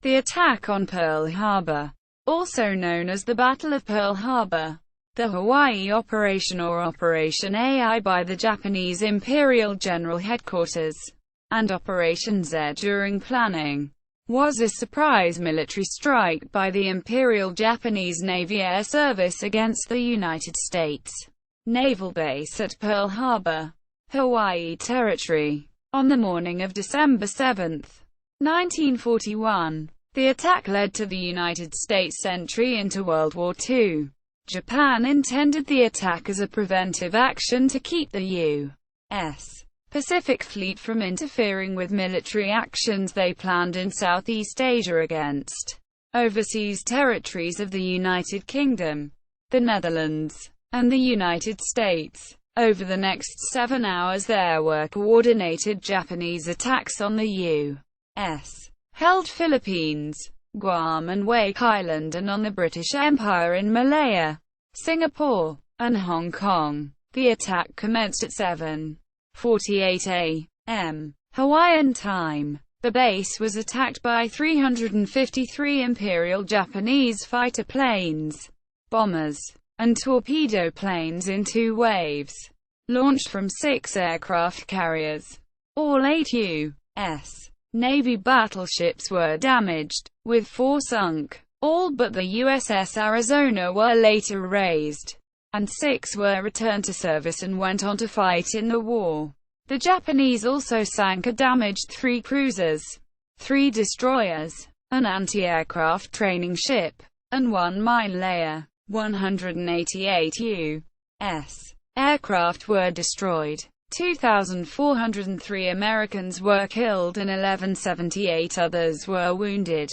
The attack on Pearl Harbor, also known as the Battle of Pearl Harbor, the Hawaii Operation or Operation AI by the Japanese Imperial General Headquarters, and Operation Z during planning, was a surprise military strike by the Imperial Japanese Navy Air Service against the United States naval base at Pearl Harbor, Hawaii Territory. On the morning of December 7, 1941, the attack led to the United States' entry into World War II. Japan intended the attack as a preventive action to keep the U.S. Pacific Fleet from interfering with military actions they planned in Southeast Asia against overseas territories of the United Kingdom, the Netherlands, and the United States. Over the next 7 hours there were coordinated Japanese attacks on the U.S.-held Philippines, Guam and Wake Island, and on the British Empire in Malaya, Singapore, and Hong Kong. The attack commenced at 7:48 a.m. Hawaiian time. The base was attacked by 353 Imperial Japanese fighter planes, bombers, and torpedo planes in 2 waves, launched from 6 aircraft carriers. All 8 U.S. Navy battleships were damaged, with 4 sunk. All but the USS Arizona were later raised, and 6 were returned to service and went on to fight in the war. The Japanese also sank or damaged 3 cruisers, 3 destroyers, an anti-aircraft training ship, and 1 mine layer. 188 U.S. aircraft were destroyed. 2,403 Americans were killed and 1,178 others were wounded.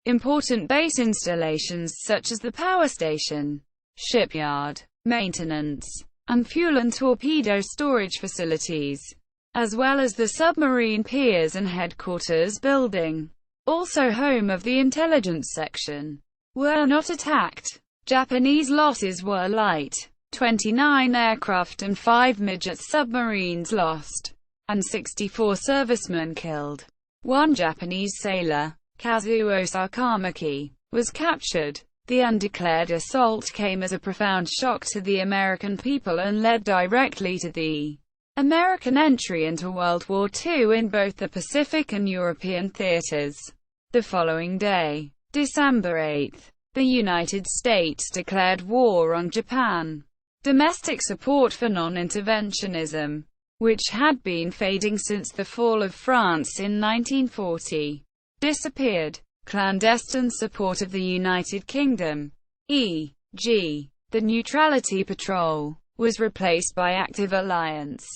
Important base installations such as the power station, shipyard, maintenance, and fuel and torpedo storage facilities, as well as the submarine piers and headquarters building, also home of the intelligence section, were not attacked. Japanese losses were light. 29 aircraft and 5 midget submarines lost, and 64 servicemen killed. 1 Japanese sailor, Kazuo Sakamaki, was captured. The undeclared assault came as a profound shock to the American people and led directly to the American entry into World War II in both the Pacific and European theaters. The following day, December 8, the United States declared war on Japan. Domestic support for non-interventionism, which had been fading since the fall of France in 1940, disappeared. Clandestine support of the United Kingdom, e.g., the Neutrality Patrol, was replaced by active alliance.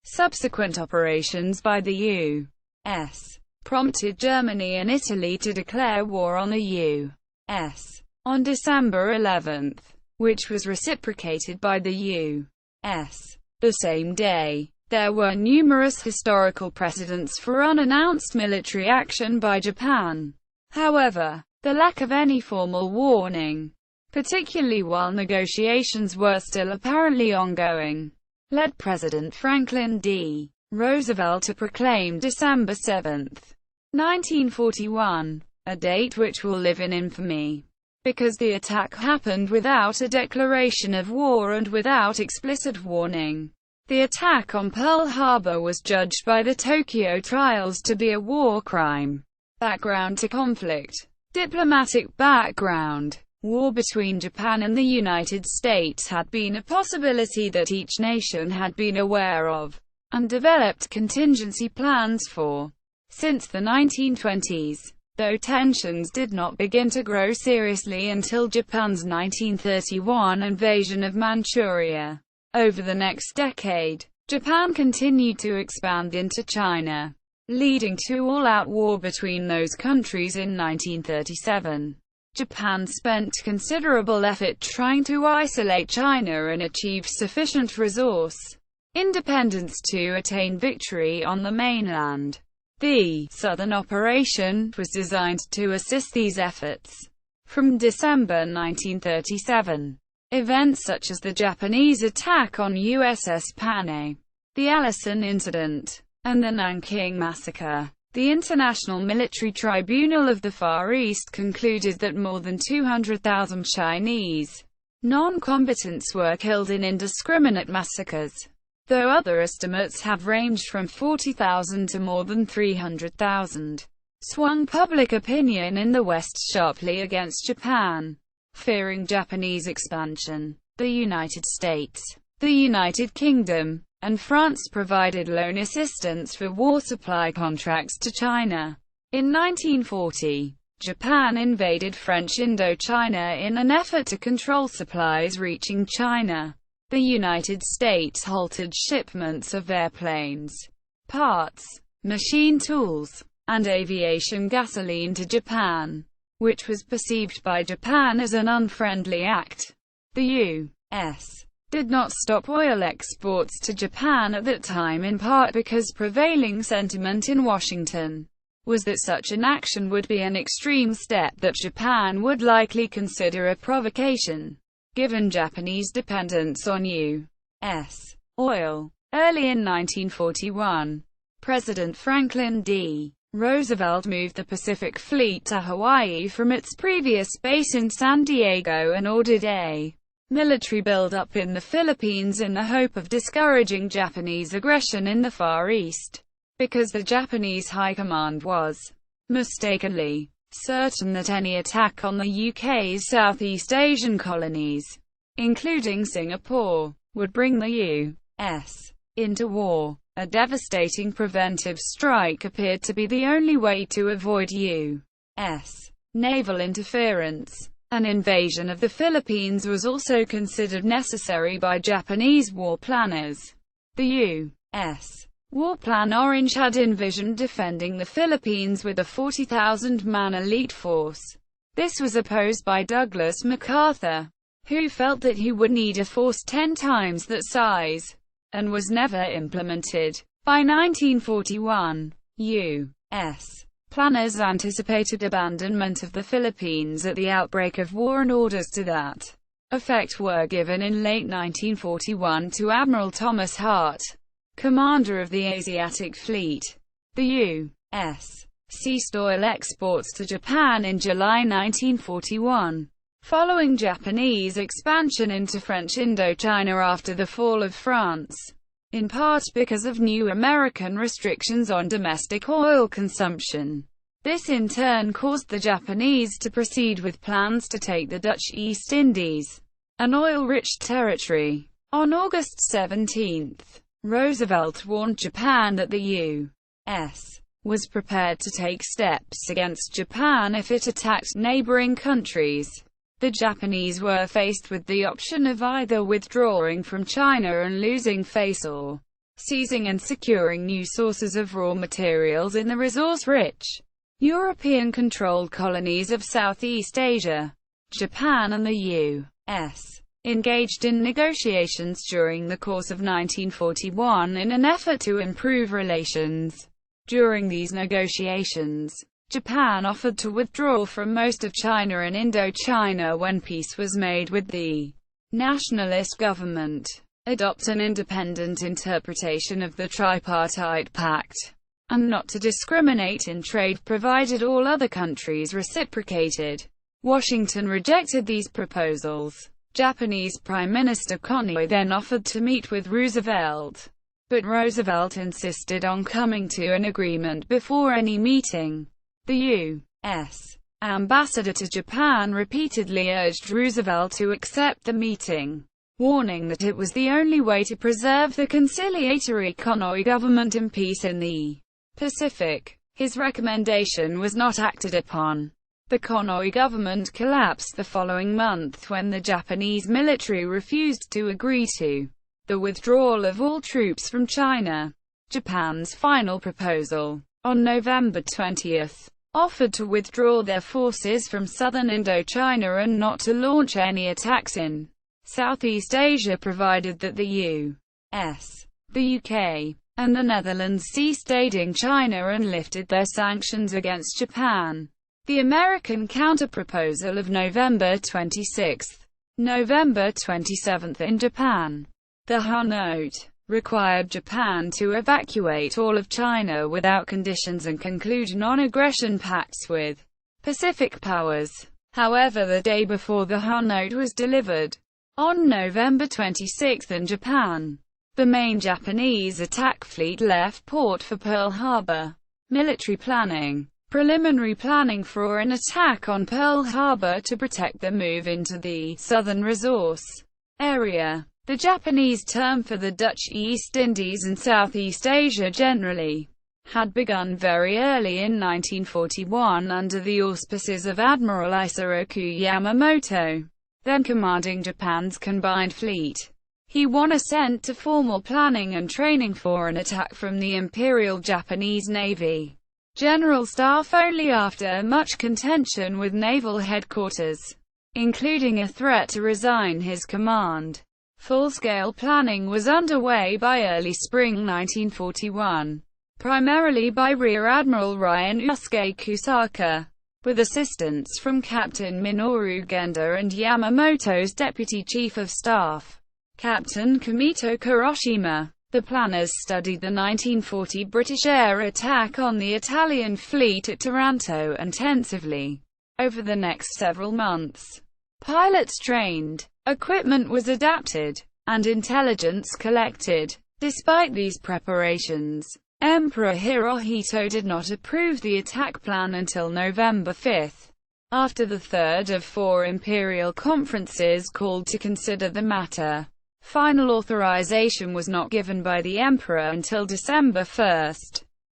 Subsequent operations by the U.S. prompted Germany and Italy to declare war on the U.S. on December 11, which was reciprocated by the U.S. The same day, there were numerous historical precedents for unannounced military action by Japan. However, the lack of any formal warning, particularly while negotiations were still apparently ongoing, led President Franklin D. Roosevelt to proclaim December 7, 1941, a date which will live in infamy, because the attack happened without a declaration of war and without explicit warning. The attack on Pearl Harbor was judged by the Tokyo trials to be a war crime. Background to conflict. Diplomatic background. War between Japan and the United States had been a possibility that each nation had been aware of, and developed contingency plans for, since the 1920s. Though tensions did not begin to grow seriously until Japan's 1931 invasion of Manchuria. Over the next decade, Japan continued to expand into China, leading to all-out war between those countries in 1937. Japan spent considerable effort trying to isolate China and achieve sufficient resource independence to attain victory on the mainland. The Southern Operation was designed to assist these efforts. From December 1937, events such as the Japanese attack on USS Panay, the Allison Incident, and the Nanking Massacre The International Military Tribunal of the Far East concluded that more than 200,000 Chinese non-combatants were killed in indiscriminate massacres, though other estimates have ranged from 40,000 to more than 300,000. Swung public opinion in the West sharply against Japan. Fearing Japanese expansion, the United States, the United Kingdom, and France provided loan assistance for war supply contracts to China. In 1940, Japan invaded French Indochina in an effort to control supplies reaching China. The United States halted shipments of airplanes, parts, machine tools, and aviation gasoline to Japan, which was perceived by Japan as an unfriendly act. The U.S. did not stop oil exports to Japan at that time, in part because prevailing sentiment in Washington was that such an action would be an extreme step that Japan would likely consider a provocation, given Japanese dependence on U.S. oil. Early in 1941, President Franklin D. Roosevelt moved the Pacific Fleet to Hawaii from its previous base in San Diego and ordered a military build-up in the Philippines in the hope of discouraging Japanese aggression in the Far East, because the Japanese High Command was mistakenly certain that any attack on the UK's Southeast Asian colonies, including Singapore, would bring the U.S. into war. A devastating preventive strike appeared to be the only way to avoid U.S. naval interference. An invasion of the Philippines was also considered necessary by Japanese war planners. The U.S. War Plan Orange had envisioned defending the Philippines with a 40,000-man elite force. This was opposed by Douglas MacArthur, who felt that he would need a force 10 times that size, and was never implemented. By 1941, U.S. planners anticipated abandonment of the Philippines at the outbreak of war, and orders to that effect were given in late 1941 to Admiral Thomas Hart, commander of the Asiatic Fleet. The U.S. ceased oil exports to Japan in July 1941, following Japanese expansion into French Indochina after the fall of France, in part because of new American restrictions on domestic oil consumption. This in turn caused the Japanese to proceed with plans to take the Dutch East Indies, an oil-rich territory. On August 17, Roosevelt warned Japan that the U.S. was prepared to take steps against Japan if it attacked neighboring countries. The Japanese were faced with the option of either withdrawing from China and losing face, or seizing and securing new sources of raw materials in the resource-rich, European-controlled colonies of Southeast Asia. Japan and the U.S. engaged in negotiations during the course of 1941 in an effort to improve relations. During these negotiations, Japan offered to withdraw from most of China and Indochina when peace was made with the nationalist government, adopt an independent interpretation of the Tripartite Pact, and not to discriminate in trade provided all other countries reciprocated. Washington rejected these proposals. Japanese Prime Minister Konoye then offered to meet with Roosevelt, but Roosevelt insisted on coming to an agreement before any meeting. The U.S. ambassador to Japan repeatedly urged Roosevelt to accept the meeting, warning that it was the only way to preserve the conciliatory Konoye government and peace in the Pacific. His recommendation was not acted upon. The Konoye government collapsed the following month when the Japanese military refused to agree to the withdrawal of all troops from China. Japan's final proposal, on November 20, offered to withdraw their forces from southern Indochina and not to launch any attacks in Southeast Asia provided that the U.S., the UK, and the Netherlands ceased aiding China and lifted their sanctions against Japan. The American counterproposal of November 26, November 27 in Japan. The Ha Note, required Japan to evacuate all of China without conditions and conclude non-aggression pacts with Pacific powers. However, the day before the Han note was delivered, on November 26, in Japan, the main Japanese attack fleet left port for Pearl Harbor. Military planning. Preliminary planning for an attack on Pearl Harbor to protect the move into the southern resource area. The Japanese term for the Dutch East Indies and Southeast Asia generally, had begun very early in 1941 under the auspices of Admiral Isoroku Yamamoto, then commanding Japan's combined fleet. He won assent to formal planning and training for an attack from the Imperial Japanese Navy General Staff only after much contention with naval headquarters, including a threat to resign his command. Full-scale planning was underway by early spring 1941, primarily by Rear Admiral Ryan Yusuke Kusaka, with assistance from Captain Minoru Genda and Yamamoto's Deputy Chief of Staff, Captain Kumito Kuroshima. The planners studied the 1940 British air attack on the Italian fleet at Taranto intensively over the next several months. Pilots trained, equipment was adapted, and intelligence collected. Despite these preparations, Emperor Hirohito did not approve the attack plan until November 5, after the third of four imperial conferences called to consider the matter. Final authorization was not given by the emperor until December 1,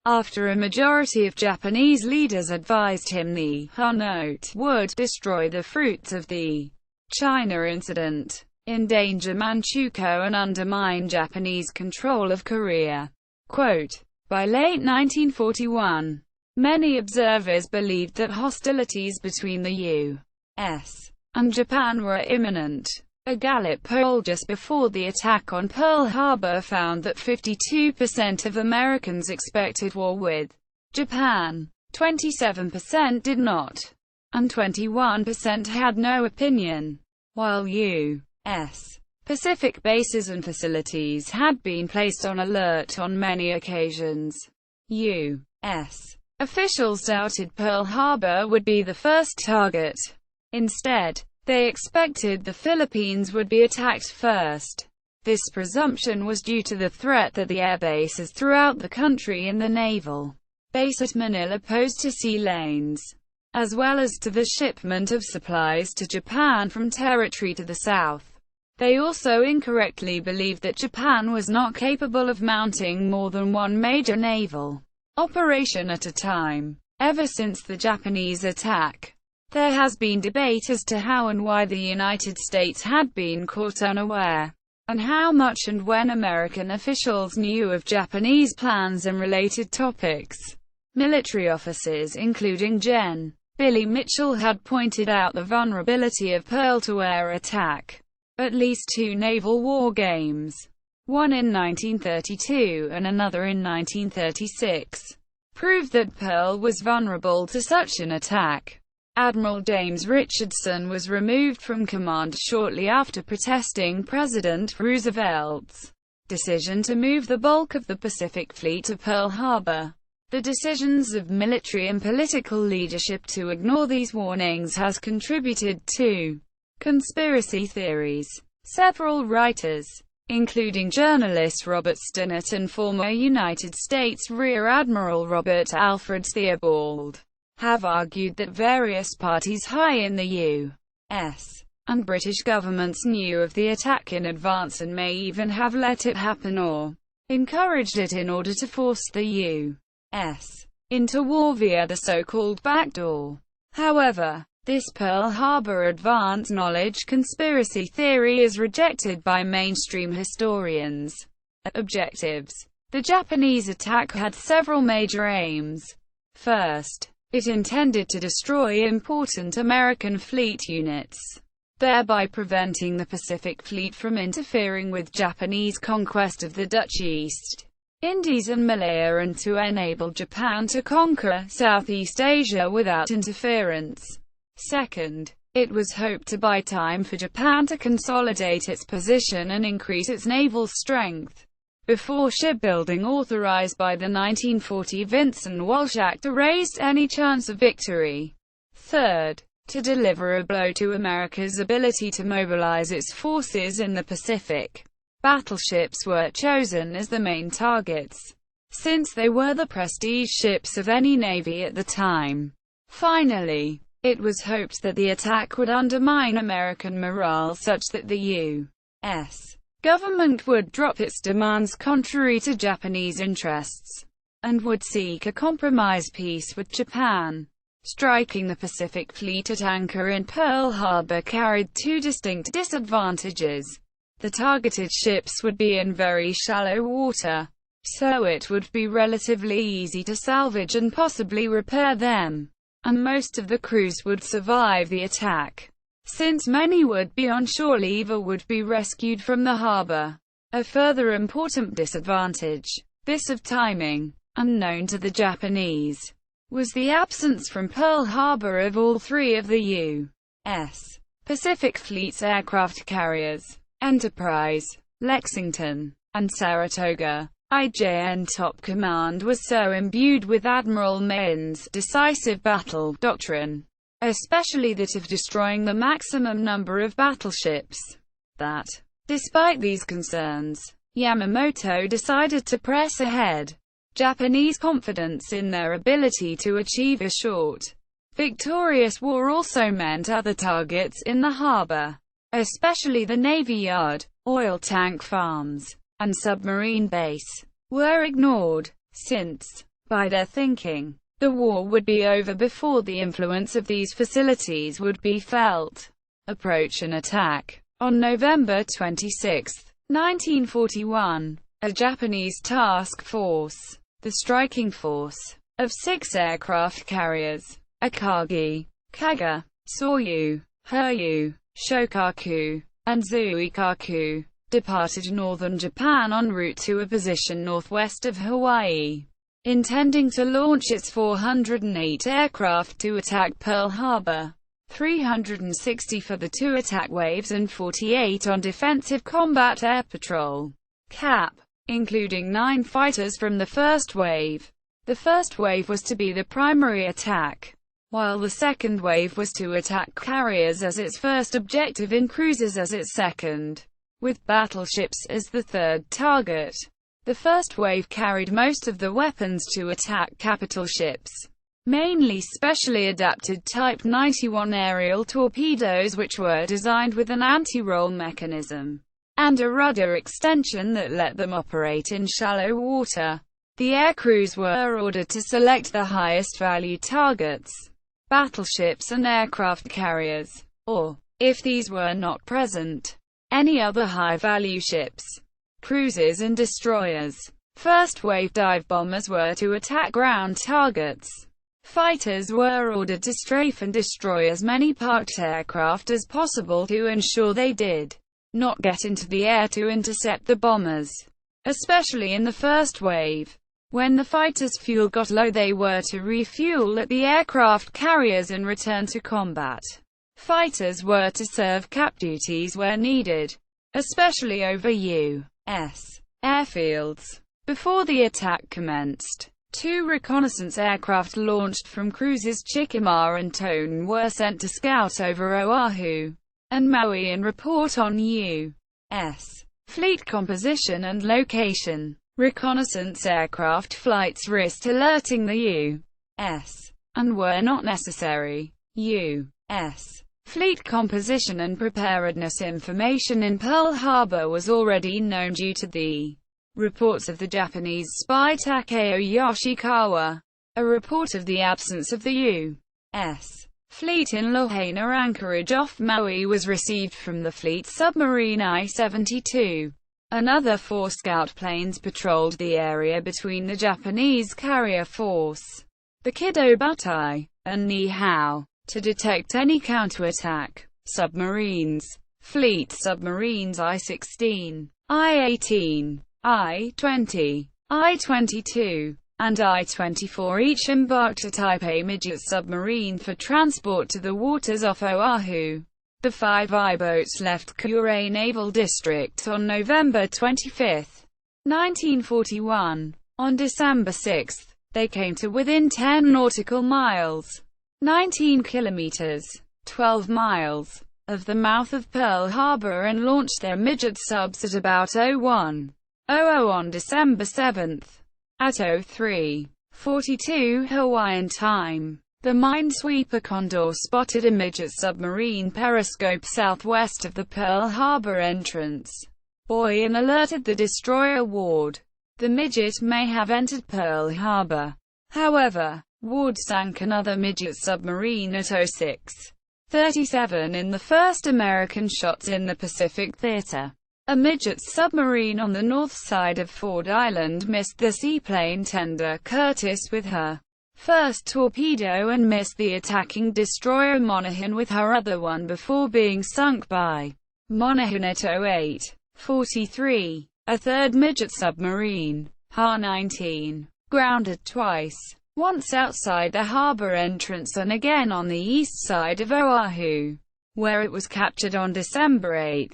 after a majority of Japanese leaders advised him the Han note would destroy the fruits of the China incident, endanger Manchukuo and undermine Japanese control of Korea. Quote, by late 1941, many observers believed that hostilities between the U.S. and Japan were imminent. A Gallup poll just before the attack on Pearl Harbor found that 52% of Americans expected war with Japan, 27% did not, and 21% had no opinion. While U.S. Pacific bases and facilities had been placed on alert on many occasions, U.S. officials doubted Pearl Harbor would be the first target. Instead, they expected the Philippines would be attacked first. This presumption was due to the threat that the air bases throughout the country and the naval base at Manila posed to sea lanes, as well as to the shipment of supplies to Japan from territory to the south. They also incorrectly believed that Japan was not capable of mounting more than one major naval operation at a time. Ever since the Japanese attack, there has been debate as to how and why the United States had been caught unaware, and how much and when American officials knew of Japanese plans and related topics. Military officers including Gen. Billy Mitchell had pointed out the vulnerability of Pearl to air attack. At least two naval war games, one in 1932 and another in 1936, proved that Pearl was vulnerable to such an attack. Admiral James Richardson was removed from command shortly after protesting President Roosevelt's decision to move the bulk of the Pacific Fleet to Pearl Harbor. The decisions of military and political leadership to ignore these warnings has contributed to conspiracy theories. Several writers, including journalist Robert Stinnett and former United States Rear Admiral Robert Alfred Theobald, have argued that various parties high in the U.S. and British governments knew of the attack in advance and may even have let it happen or encouraged it in order to force the U.S. into war via the so-called backdoor. However, this Pearl Harbor advance knowledge conspiracy theory is rejected by mainstream historians. Objectives. The Japanese attack had several major aims. First, it intended to destroy important American fleet units, thereby preventing the Pacific Fleet from interfering with Japanese conquest of the Dutch East Indies and Malaya, and to enable Japan to conquer Southeast Asia without interference. Second, it was hoped to buy time for Japan to consolidate its position and increase its naval strength before shipbuilding authorized by the 1940 Vinson-Walsh Act erased any chance of victory. Third, to deliver a blow to America's ability to mobilize its forces in the Pacific. Battleships were chosen as the main targets, since they were the prestige ships of any navy at the time. Finally, it was hoped that the attack would undermine American morale such that the U.S. government would drop its demands contrary to Japanese interests, and would seek a compromise peace with Japan. Striking the Pacific Fleet at anchor in Pearl Harbor carried two distinct disadvantages. The targeted ships would be in very shallow water, so it would be relatively easy to salvage and possibly repair them, and most of the crews would survive the attack, since many would be on shore leave or would be rescued from the harbor. A further important disadvantage, this of timing, unknown to the Japanese, was the absence from Pearl Harbor of all three of the U.S. Pacific Fleet's aircraft carriers, Enterprise, Lexington, and Saratoga. IJN top command was so imbued with Admiral Maine's decisive battle doctrine, especially that of destroying the maximum number of battleships, that, despite these concerns, Yamamoto decided to press ahead. Japanese confidence in their ability to achieve a short, victorious war also meant other targets in the harbor, especially the Navy Yard, oil tank farms, and submarine base, were ignored, since, by their thinking, the war would be over before the influence of these facilities would be felt. Approach and attack. On November 26, 1941, a Japanese task force, the striking force, of 6 aircraft carriers, Akagi, Kaga, Soryu, Hiryu, Shokaku, and Zuikaku, departed northern Japan en route to a position northwest of Hawaii, intending to launch its 408 aircraft to attack Pearl Harbor, 360 for the 2 attack waves and 48 on defensive combat air patrol, CAP, including 9 fighters from the first wave. The first wave was to be the primary attack, while the second wave was to attack carriers as its first objective and cruisers as its second, with battleships as the third target. The first wave carried most of the weapons to attack capital ships, mainly specially adapted Type 91 aerial torpedoes which were designed with an anti-roll mechanism and a rudder extension that let them operate in shallow water. The air crews were ordered to select the highest value targets, battleships and aircraft carriers, or, if these were not present, any other high-value ships, cruisers and destroyers. First wave dive bombers were to attack ground targets. Fighters were ordered to strafe and destroy as many parked aircraft as possible to ensure they did not get into the air to intercept the bombers. Especially in the first wave, when the fighters' fuel got low, they were to refuel at the aircraft carriers and return to combat. Fighters were to serve cap duties where needed, especially over U.S. airfields. Before the attack commenced, 2 reconnaissance aircraft launched from cruisers Chikima and Tone were sent to scout over Oahu and Maui and report on U.S. fleet composition and location. Reconnaissance aircraft flights risked alerting the U.S. and were not necessary. U.S. fleet composition and preparedness information in Pearl Harbor was already known due to the reports of the Japanese spy Takeo Yoshikawa. A report of the absence of the U.S. fleet in Lahaina anchorage off Maui was received from the fleet submarine I-72. Another 4 scout planes patrolled the area between the Japanese carrier force, the Kido Butai, and Nihao, to detect any counterattack. Submarines. Fleet submarines I-16, I-18, I-20, I-22, and I-24 each embarked a Type A midget submarine for transport to the waters off Oahu. The 5 I-boats left Kure Naval District on November 25, 1941. On December 6, they came to within 10 nautical miles, 19 kilometers, 12 miles, of the mouth of Pearl Harbor and launched their midget subs at about 01:00 on December 7. At 03:42 Hawaiian time, the Minesweeper Condor spotted a midget submarine periscope southwest of the Pearl Harbor entrance buoy and alerted the destroyer Ward. The midget may have entered Pearl Harbor. However, Ward sank another midget submarine at 06:37 in the first American shots in the Pacific Theater. A midget submarine on the north side of Ford Island missed the seaplane tender Curtis with her first torpedo and missed the attacking destroyer Monaghan with her other one before being sunk by Monaghan at 08:43. A third midget submarine, Ha-19, grounded twice, once outside the harbor entrance and again on the east side of Oahu, where it was captured on December 8.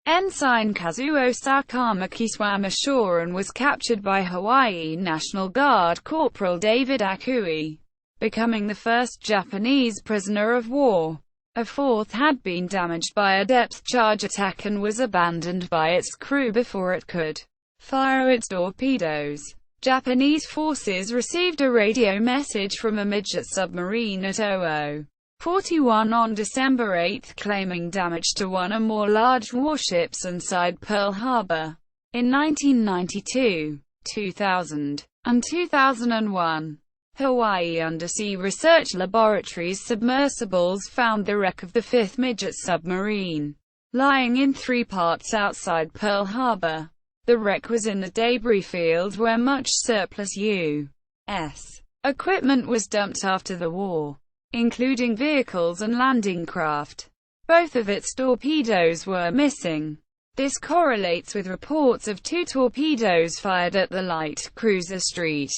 Ensign Kazuo Sakamaki swam ashore and was captured by Hawaii National Guard Corporal David Akui, becoming the first Japanese prisoner of war. A fourth had been damaged by a depth charge attack and was abandoned by its crew before it could fire its torpedoes. Japanese forces received a radio message from a midget submarine at 00:41 on December 8 claiming damage to one or more large warships inside Pearl Harbor. In 1992, 2000, and 2001, Hawaii Undersea Research Laboratory's submersibles found the wreck of the fifth midget submarine, lying in 3 parts outside Pearl Harbor. The wreck was in the debris field where much surplus U.S. equipment was dumped after the war, including vehicles and landing craft. Both of its torpedoes were missing. This correlates with reports of 2 torpedoes fired at the light cruiser St.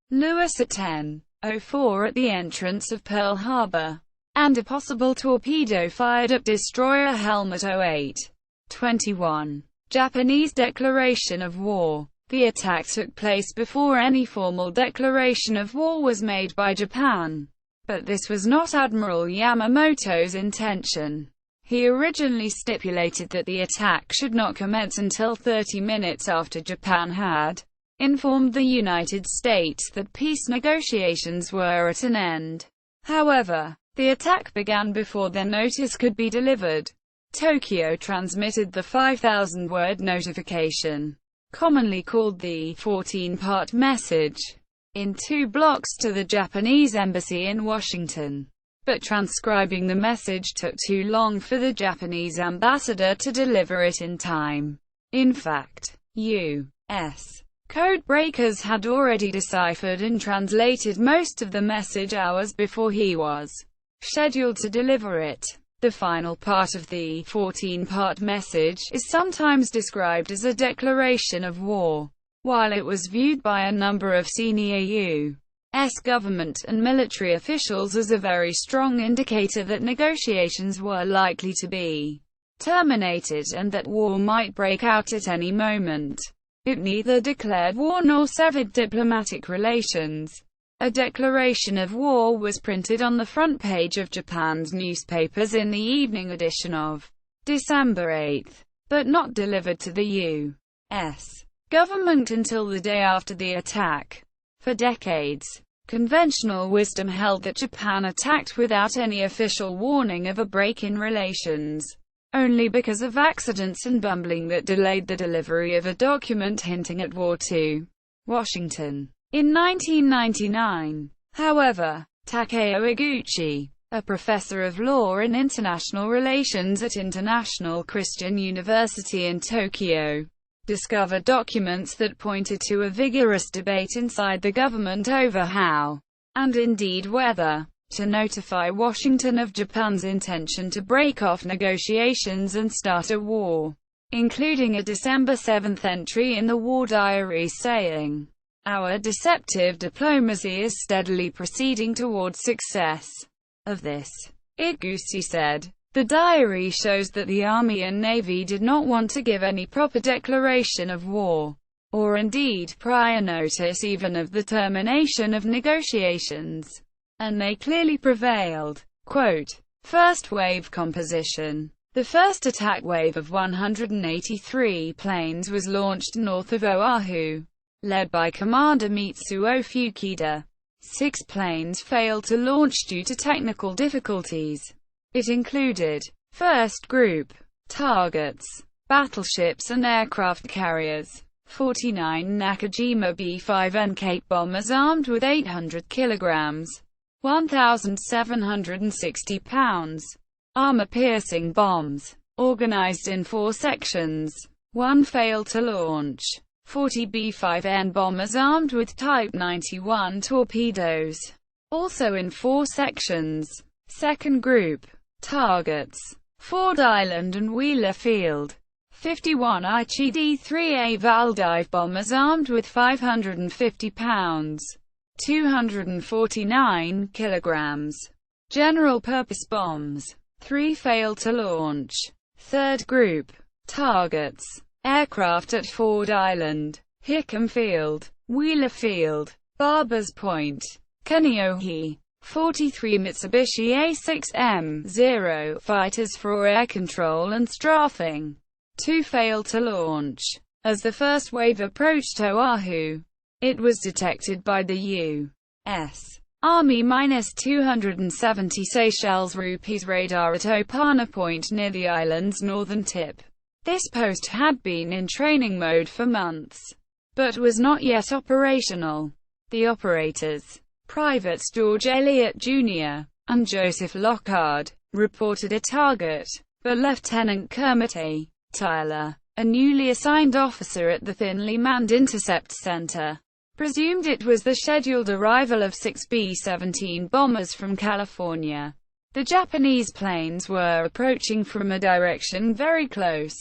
Louis at 10:04 at the entrance of Pearl Harbor, and a possible torpedo fired at destroyer Helm at 08:21. Japanese declaration of war. The attack took place before any formal declaration of war was made by Japan, but this was not Admiral Yamamoto's intention. He originally stipulated that the attack should not commence until 30 minutes after Japan had informed the United States that peace negotiations were at an end. However, the attack began before their notice could be delivered. Tokyo transmitted the 5,000-word notification, commonly called the 14-part message, in 2 blocks to the Japanese embassy in Washington. But transcribing the message took too long for the Japanese ambassador to deliver it in time. In fact, U.S. code breakers had already deciphered and translated most of the message hours before he was scheduled to deliver it. The final part of the 14-part message is sometimes described as a declaration of war, while it was viewed by a number of senior U.S. government and military officials as a very strong indicator that negotiations were likely to be terminated and that war might break out at any moment. It neither declared war nor severed diplomatic relations. A declaration of war was printed on the front page of Japan's newspapers in the evening edition of December 8, but not delivered to the U.S. government until the day after the attack. For decades, conventional wisdom held that Japan attacked without any official warning of a break in relations, only because of accidents and bumbling that delayed the delivery of a document hinting at war to Washington. In 1999, however, Takeo Iguchi, a professor of law and international relations at International Christian University in Tokyo, discovered documents that pointed to a vigorous debate inside the government over how, and indeed whether, to notify Washington of Japan's intention to break off negotiations and start a war, including a December 7 entry in the war diary saying, "Our deceptive diplomacy is steadily proceeding towards success." Of this, Iguchi said, "The diary shows that the Army and Navy did not want to give any proper declaration of war. or indeed prior notice even of the termination of negotiations. And they clearly prevailed. Quote, first wave composition. The first attack wave of 183 planes was launched north of Oahu, led by Commander Mitsuo Fuchida. 6 planes failed to launch due to technical difficulties. It included, first group, targets, battleships and aircraft carriers, 49 Nakajima B-5N Cape bombers armed with 800 kilograms, 1,760 pounds, armor-piercing bombs, organized in 4 sections. 1 failed to launch. 40 B-5N bombers armed with Type 91 torpedoes, also in 4 sections. Second group, targets, Ford Island and Wheeler Field, 51 Aichi D-3A Val dive bombers armed with 550 pounds, 249 kilograms, general-purpose bombs. 3 failed to launch. Third group, targets, aircraft at Ford Island, Hickam Field, Wheeler Field, Barbers Point, Kaneohe, 43 Mitsubishi A6M0 fighters for air control and strafing. 2 failed to launch. As the first wave approached Oahu, it was detected by the U.S. Army-270 Seychelles Rupees radar at Opana Point near the island's northern tip. This post had been in training mode for months, but was not yet operational. The operators, Privates George Elliott Jr. and Joseph Lockhart, reported a target, but Lieutenant Kermit A. Tyler, a newly assigned officer at the thinly manned Intercept Center, presumed it was the scheduled arrival of 6 B-17 bombers from California. The Japanese planes were approaching from a direction very close,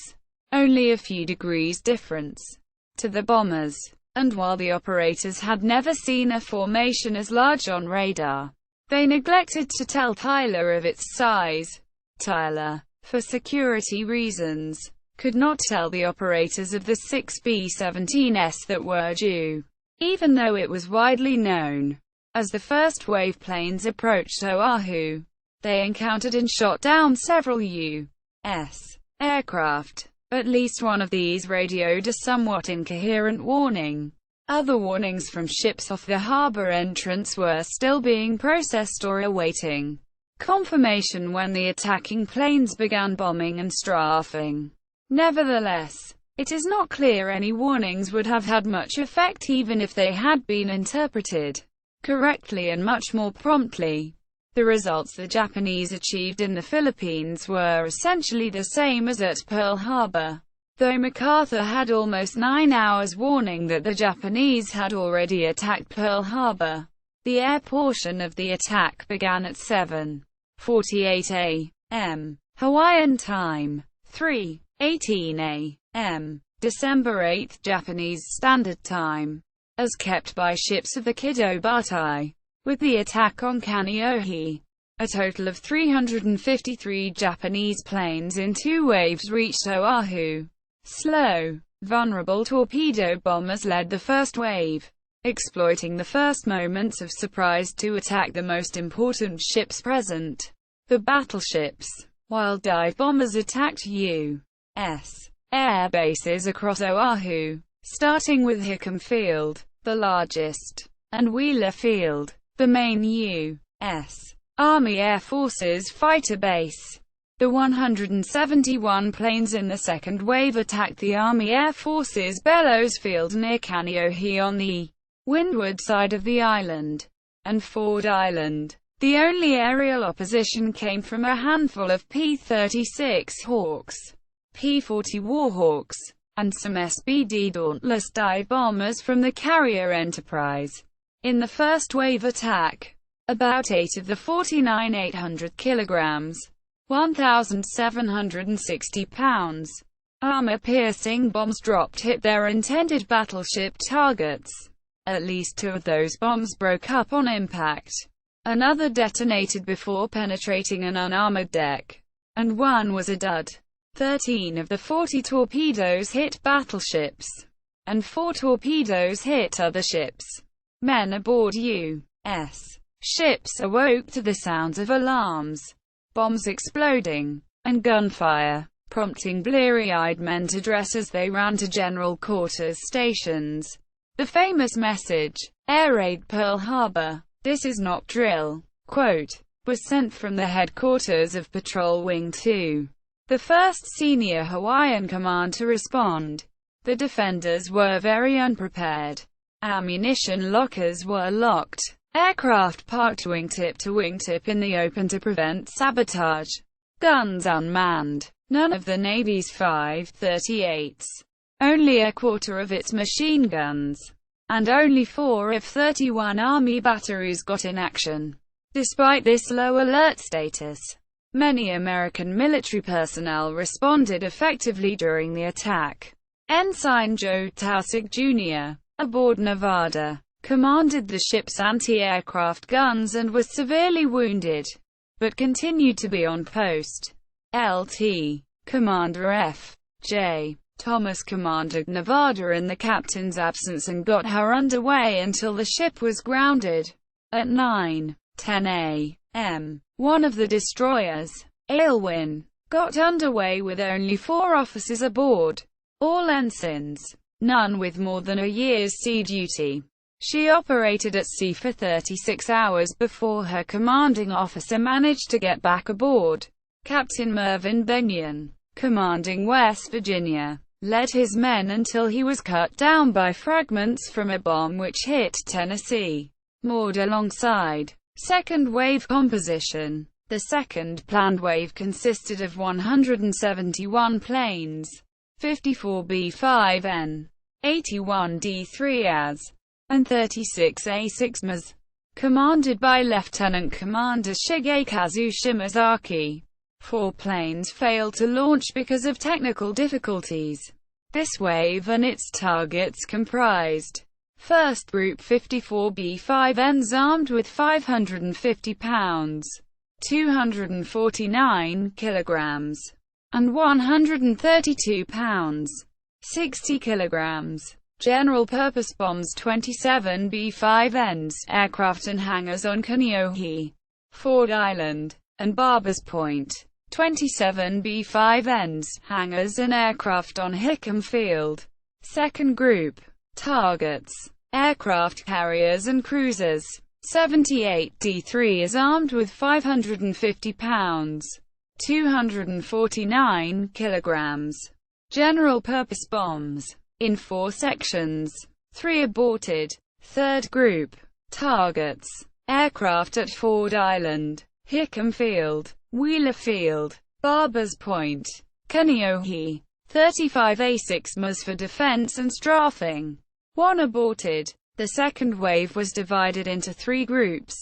only a few degrees difference, to the bombers, and while the operators had never seen a formation as large on radar, they neglected to tell Tyler of its size. Tyler, for security reasons, could not tell the operators of the 6 B-17s that were due, even though it was widely known. As the first wave planes approached Oahu, they encountered and shot down several U.S. aircraft. At least one of these radioed a somewhat incoherent warning. Other warnings from ships off the harbor entrance were still being processed or awaiting confirmation when the attacking planes began bombing and strafing. Nevertheless, it is not clear any warnings would have had much effect even if they had been interpreted correctly and much more promptly. The results the Japanese achieved in the Philippines were essentially the same as at Pearl Harbor, though MacArthur had almost 9 hours warning that the Japanese had already attacked Pearl Harbor. The air portion of the attack began at 7:48 a.m. Hawaiian time, 3:18 a.m. December 8 Japanese Standard Time, as kept by ships of the Kido Butai. With the attack on Kaneohe, a total of 353 Japanese planes in 2 waves reached Oahu. Slow, vulnerable torpedo bombers led the first wave, exploiting the first moments of surprise to attack the most important ships present, the battleships, while dive bombers attacked U.S. air bases across Oahu, starting with Hickam Field, the largest, and Wheeler Field, the main U.S. Army Air Forces fighter base. The 171 planes in the second wave attacked the Army Air Forces Bellows Field near Kaneohe on the windward side of the island, and Ford Island. The only aerial opposition came from a handful of P-36 Hawks, P-40 Warhawks, and some SBD Dauntless dive bombers from the carrier Enterprise. In the first wave attack, about 8 of the 49 800 kilograms, 1,760 pounds, armor-piercing bombs dropped hit their intended battleship targets. At least 2 of those bombs broke up on impact. Another detonated before penetrating an unarmored deck, and 1 was a dud. 13 of the 40 torpedoes hit battleships. and 4 torpedoes hit other ships. Men aboard U.S. ships awoke to the sounds of alarms, bombs exploding, and gunfire, prompting bleary-eyed men to dress as they ran to general quarters stations. The famous message, "Air Raid Pearl Harbor, this is not drill," quote, was sent from the headquarters of Patrol Wing 2, the first senior Hawaiian command to respond. The defenders were very unprepared. Ammunition lockers were locked. Aircraft parked wingtip to wingtip in the open to prevent sabotage. Guns unmanned. None of the Navy's 5.38s. Only a quarter of its machine guns. And only 4 F-31 Army batteries got in action. Despite this low alert status, many American military personnel responded effectively during the attack. Ensign Joe Taussig, Jr., aboard Nevada, commanded the ship's anti-aircraft guns and was severely wounded, but continued to be on post. Lt. Commander F.J. Thomas commanded Nevada in the captain's absence and got her underway until the ship was grounded. At 9:10 a.m., one of the destroyers, Aylwin, got underway with only 4 officers aboard, all ensigns, none with more than a year's sea duty. She operated at sea for 36 hours before her commanding officer managed to get back aboard. Captain Mervyn Benyon, commanding West Virginia, led his men until he was cut down by fragments from a bomb which hit Tennessee. Moored alongside. Second wave composition. The second planned wave consisted of 171 planes, 54 B-5N, 81 D-3As, and 36 A-6Ms, commanded by Lieutenant Commander Shigekazu Shimazaki. 4 planes failed to launch because of technical difficulties. This wave and its targets comprised: First Group 54 B-5Ns armed with 550 pounds, 249 kilograms, and 132 pounds, 60 kilograms. General-purpose bombs 27 B-5Ns, aircraft and hangars on Kaneohe, Ford Island, and Barbers Point. 27 B-5Ns, hangars and aircraft on Hickam Field. Second group. Targets: aircraft carriers and cruisers. 78 D-3 is armed with 550 pounds, 249 kilograms. General-purpose bombs. In 4 sections. 3 aborted. Third group. Targets: aircraft at Ford Island, Hickam Field, Wheeler Field, Barbers Point, Kaneohe. 35 A-6Ms for defense and strafing. 1 aborted. The second wave was divided into 3 groups.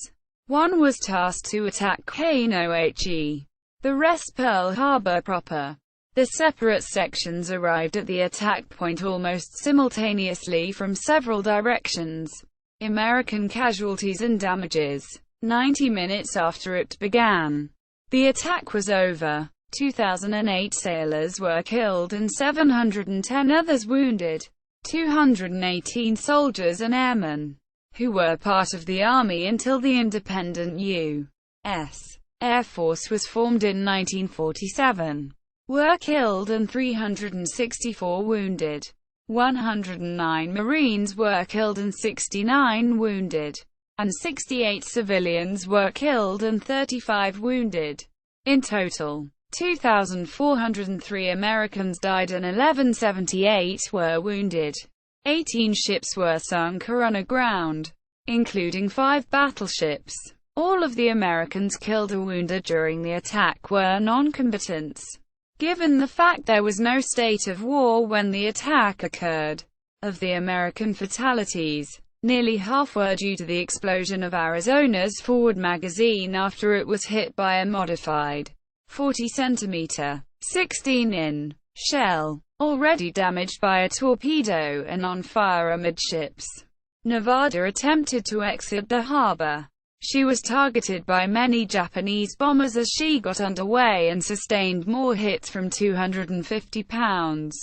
1 was tasked to attack Kaneohe. The rest Pearl Harbor proper. The separate sections arrived at the attack point almost simultaneously from several directions. American casualties and damages. 90 minutes after it began, the attack was over. 2,008 sailors were killed and 710 others wounded. 218 soldiers and airmen, who were part of the Army until the independent U.S. Air Force was formed in 1947, were killed and 364 wounded. 109 Marines were killed and 69 wounded, and 68 civilians were killed and 35 wounded. In total, 2,403 Americans died and 1,178 were wounded. 18 ships were sunk or run aground, including 5 battleships. All of the Americans killed or wounded during the attack were non-combatants. Given the fact there was no state of war when the attack occurred, of the American fatalities, nearly half were due to the explosion of Arizona's forward magazine after it was hit by a modified 40 cm, 16-in shell, already damaged by a torpedo and on fire amidships. Nevada attempted to exit the harbor. She was targeted by many Japanese bombers as she got underway and sustained more hits from 250 pounds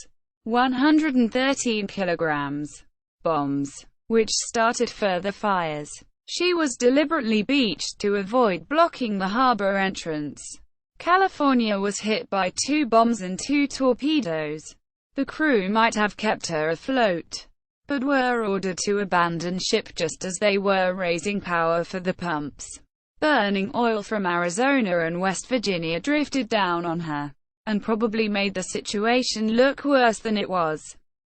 113 kilograms bombs, which started further fires. She was deliberately beached to avoid blocking the harbor entrance. California was hit by 2 bombs and 2 torpedoes. The crew might have kept her afloat, but were ordered to abandon ship just as they were raising power for the pumps. Burning oil from Arizona and West Virginia drifted down on her, and probably made the situation look worse than it was.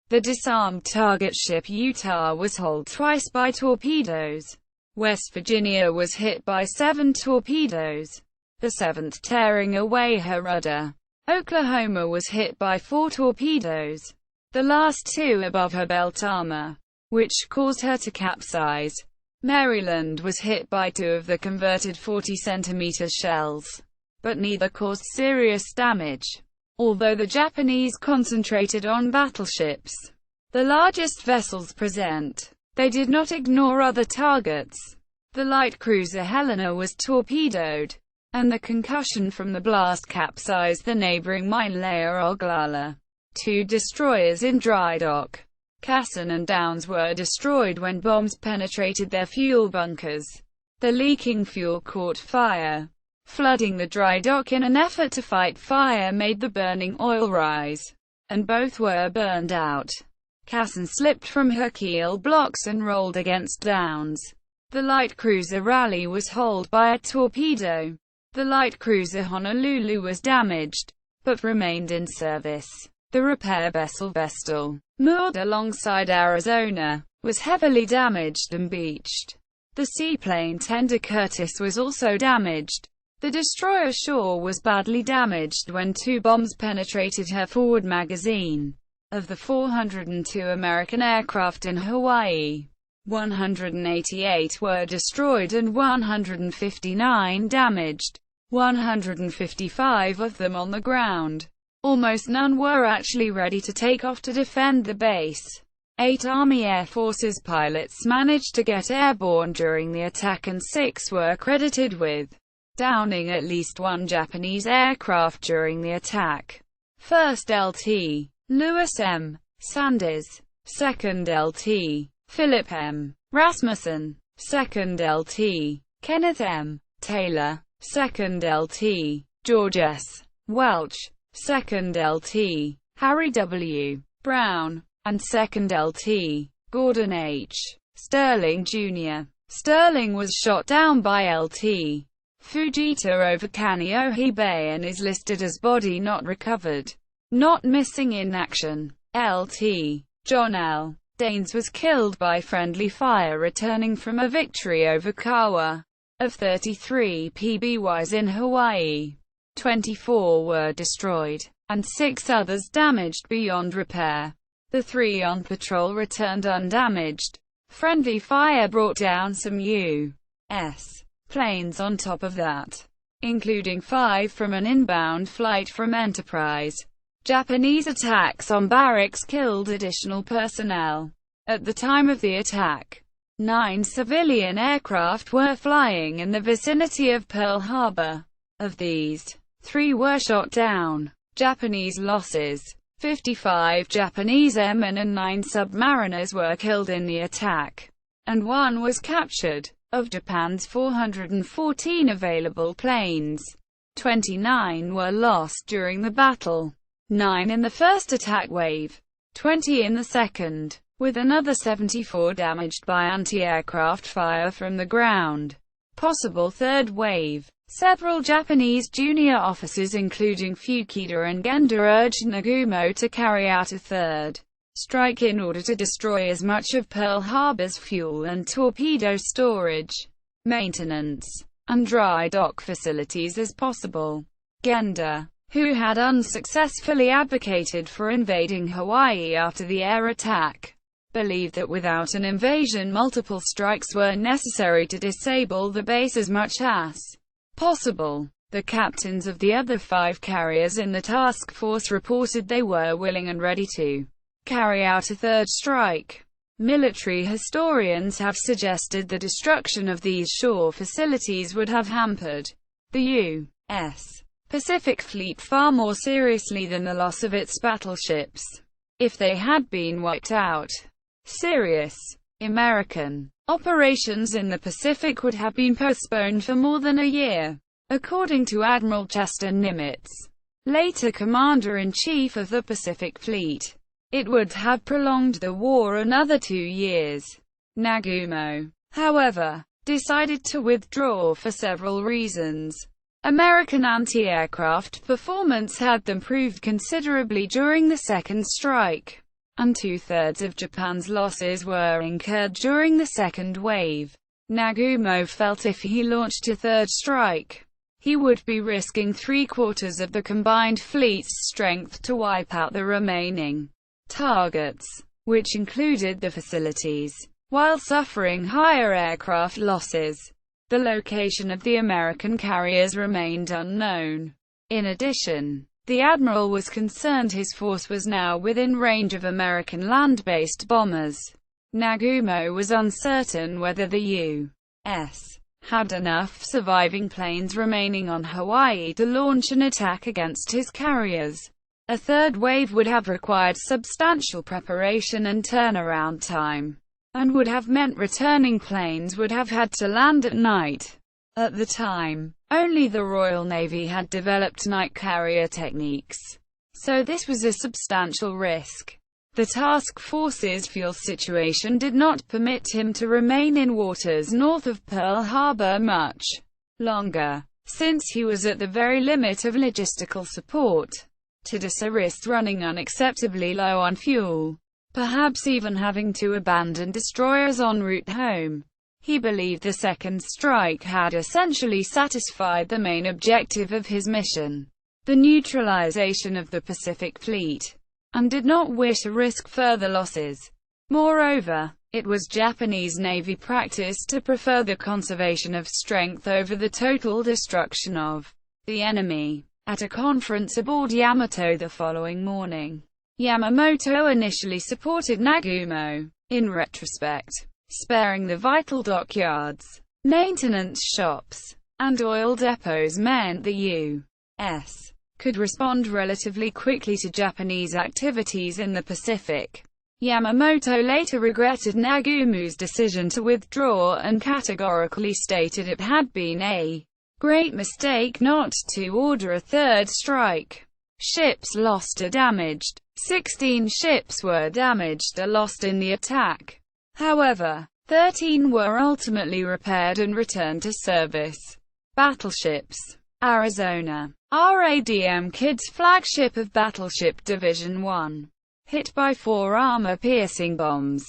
The disarmed target ship Utah was holed twice by torpedoes. West Virginia was hit by 7 torpedoes, the 7th tearing away her rudder. Oklahoma was hit by 4 torpedoes, the last 2 above her belt armor, which caused her to capsize. Maryland was hit by 2 of the converted 40-centimeter shells, but neither caused serious damage. Although the Japanese concentrated on battleships, the largest vessels present, they did not ignore other targets. The light cruiser Helena was torpedoed, and the concussion from the blast capsized the neighboring Malaya Oglala. 2 destroyers in dry dock, Casson and Downs, were destroyed when bombs penetrated their fuel bunkers. The leaking fuel caught fire. Flooding the dry dock in an effort to fight fire made the burning oil rise, and both were burned out. Casson slipped from her keel blocks and rolled against Downs. The light cruiser Raleigh was holed by a torpedo. The light cruiser Honolulu was damaged, but remained in service. The repair vessel Vestal, moored alongside Arizona, was heavily damaged and beached. The seaplane tender Curtis was also damaged. The destroyer Shaw was badly damaged when 2 bombs penetrated her forward magazine. Of the 402 American aircraft in Hawaii, 188 were destroyed and 159 damaged, 155 of them on the ground. Almost none were actually ready to take off to defend the base. 8 Army Air Forces pilots managed to get airborne during the attack, and 6 were credited with downing at least 1 Japanese aircraft during the attack. 1st LT, Lewis M. Sanders. 2nd LT, Philip M. Rasmussen. 2nd LT, Kenneth M. Taylor. 2nd LT, George S. Welch. 2nd LT, Harry W. Brown. And 2nd LT, Gordon H. Sterling, Jr. Sterling was shot down by LT Fujita over Kaneohe Bay and is listed as body not recovered. Not missing in action. LT John L. Daines was killed by friendly fire returning from a victory over Kawa. Of 33 PBYs in Hawaii, 24 were destroyed, and 6 others damaged beyond repair. The 3 on patrol returned undamaged. Friendly fire brought down some U.S. planes on top of that, including 5 from an inbound flight from Enterprise. Japanese attacks on barracks killed additional personnel. At the time of the attack, 9 civilian aircraft were flying in the vicinity of Pearl Harbor. Of these, 3 were shot down. Japanese losses: 55 Japanese airmen and 9 submariners were killed in the attack, and 1 was captured. Of Japan's 414 available planes, 29 were lost during the battle, 9 in the first attack wave, 20 in the second, with another 74 damaged by anti-aircraft fire from the ground. Possible third wave. Several Japanese junior officers including Fukita and Genda urged Nagumo to carry out a third strike in order to destroy as much of Pearl Harbor's fuel and torpedo storage, maintenance, and dry dock facilities as possible. Genda, who had unsuccessfully advocated for invading Hawaii after the air attack, believed that without an invasion multiple strikes were necessary to disable the base as much as possible. The captains of the other 5 carriers in the task force reported they were willing and ready to carry out a third strike. Military historians have suggested the destruction of these shore facilities would have hampered the U.S. Pacific Fleet far more seriously than the loss of its battleships. if they had been wiped out. Serious American operations in the Pacific would have been postponed for more than a year. According to Admiral Chester Nimitz, later Commander-in-Chief of the Pacific Fleet, it would have prolonged the war another 2 years. Nagumo, however, decided to withdraw for several reasons. American anti-aircraft performance had improved considerably during the second strike, and 2/3 of Japan's losses were incurred during the second wave. Nagumo felt if he launched a third strike, he would be risking 3/4 of the combined fleet's strength to wipe out the remaining targets, which included the facilities, while suffering higher aircraft losses. The location of the American carriers remained unknown. In addition, the admiral was concerned his force was now within range of American land-based bombers. Nagumo was uncertain whether the U.S. had enough surviving planes remaining on Hawaii to launch an attack against his carriers. A third wave would have required substantial preparation and turnaround time, and would have meant returning planes would have had to land at night. At the time, only the Royal Navy had developed night carrier techniques, so this was a substantial risk. The task force's fuel situation did not permit him to remain in waters north of Pearl Harbor much longer, since he was at the very limit of logistical support. Tadeusz risked running unacceptably low on fuel, perhaps even having to abandon destroyers en route home. He believed the second strike had essentially satisfied the main objective of his mission, the neutralization of the Pacific Fleet, and did not wish to risk further losses. Moreover, it was Japanese Navy practice to prefer the conservation of strength over the total destruction of the enemy. At a conference aboard Yamato the following morning, Yamamoto initially supported Nagumo. In retrospect, sparing the vital dockyards, maintenance shops, and oil depots meant the U.S. could respond relatively quickly to Japanese activities in the Pacific. Yamamoto later regretted Nagumo's decision to withdraw and categorically stated it had been a great mistake not to order a third strike. Ships lost or damaged. 16 ships were damaged or lost in the attack. However, 13 were ultimately repaired and returned to service. Battleships. Arizona. RADM Kidd's flagship of Battleship Division 1. Hit by 4 armor-piercing bombs.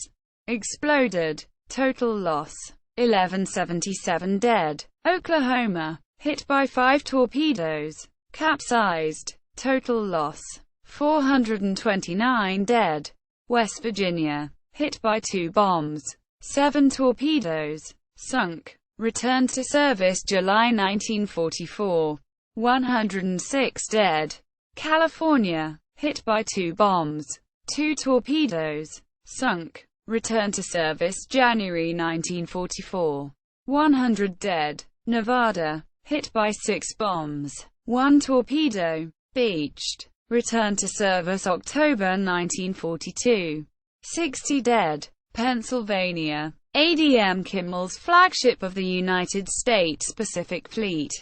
Exploded. Total loss: 1177 dead. Oklahoma. Hit by 5 torpedoes. Capsized. Total loss: 429 dead. West Virginia. Hit by 2 bombs. 7 torpedoes. Sunk. Returned to service July 1944. 106 dead. California. Hit by 2 bombs. 2 torpedoes. Sunk. Returned to service January 1944. 100 dead. Nevada. Hit by 6 bombs. 1 torpedo. Beached. Returned to service October 1942. 60 dead. Pennsylvania. ADM Kimmel's flagship of the United States Pacific Fleet.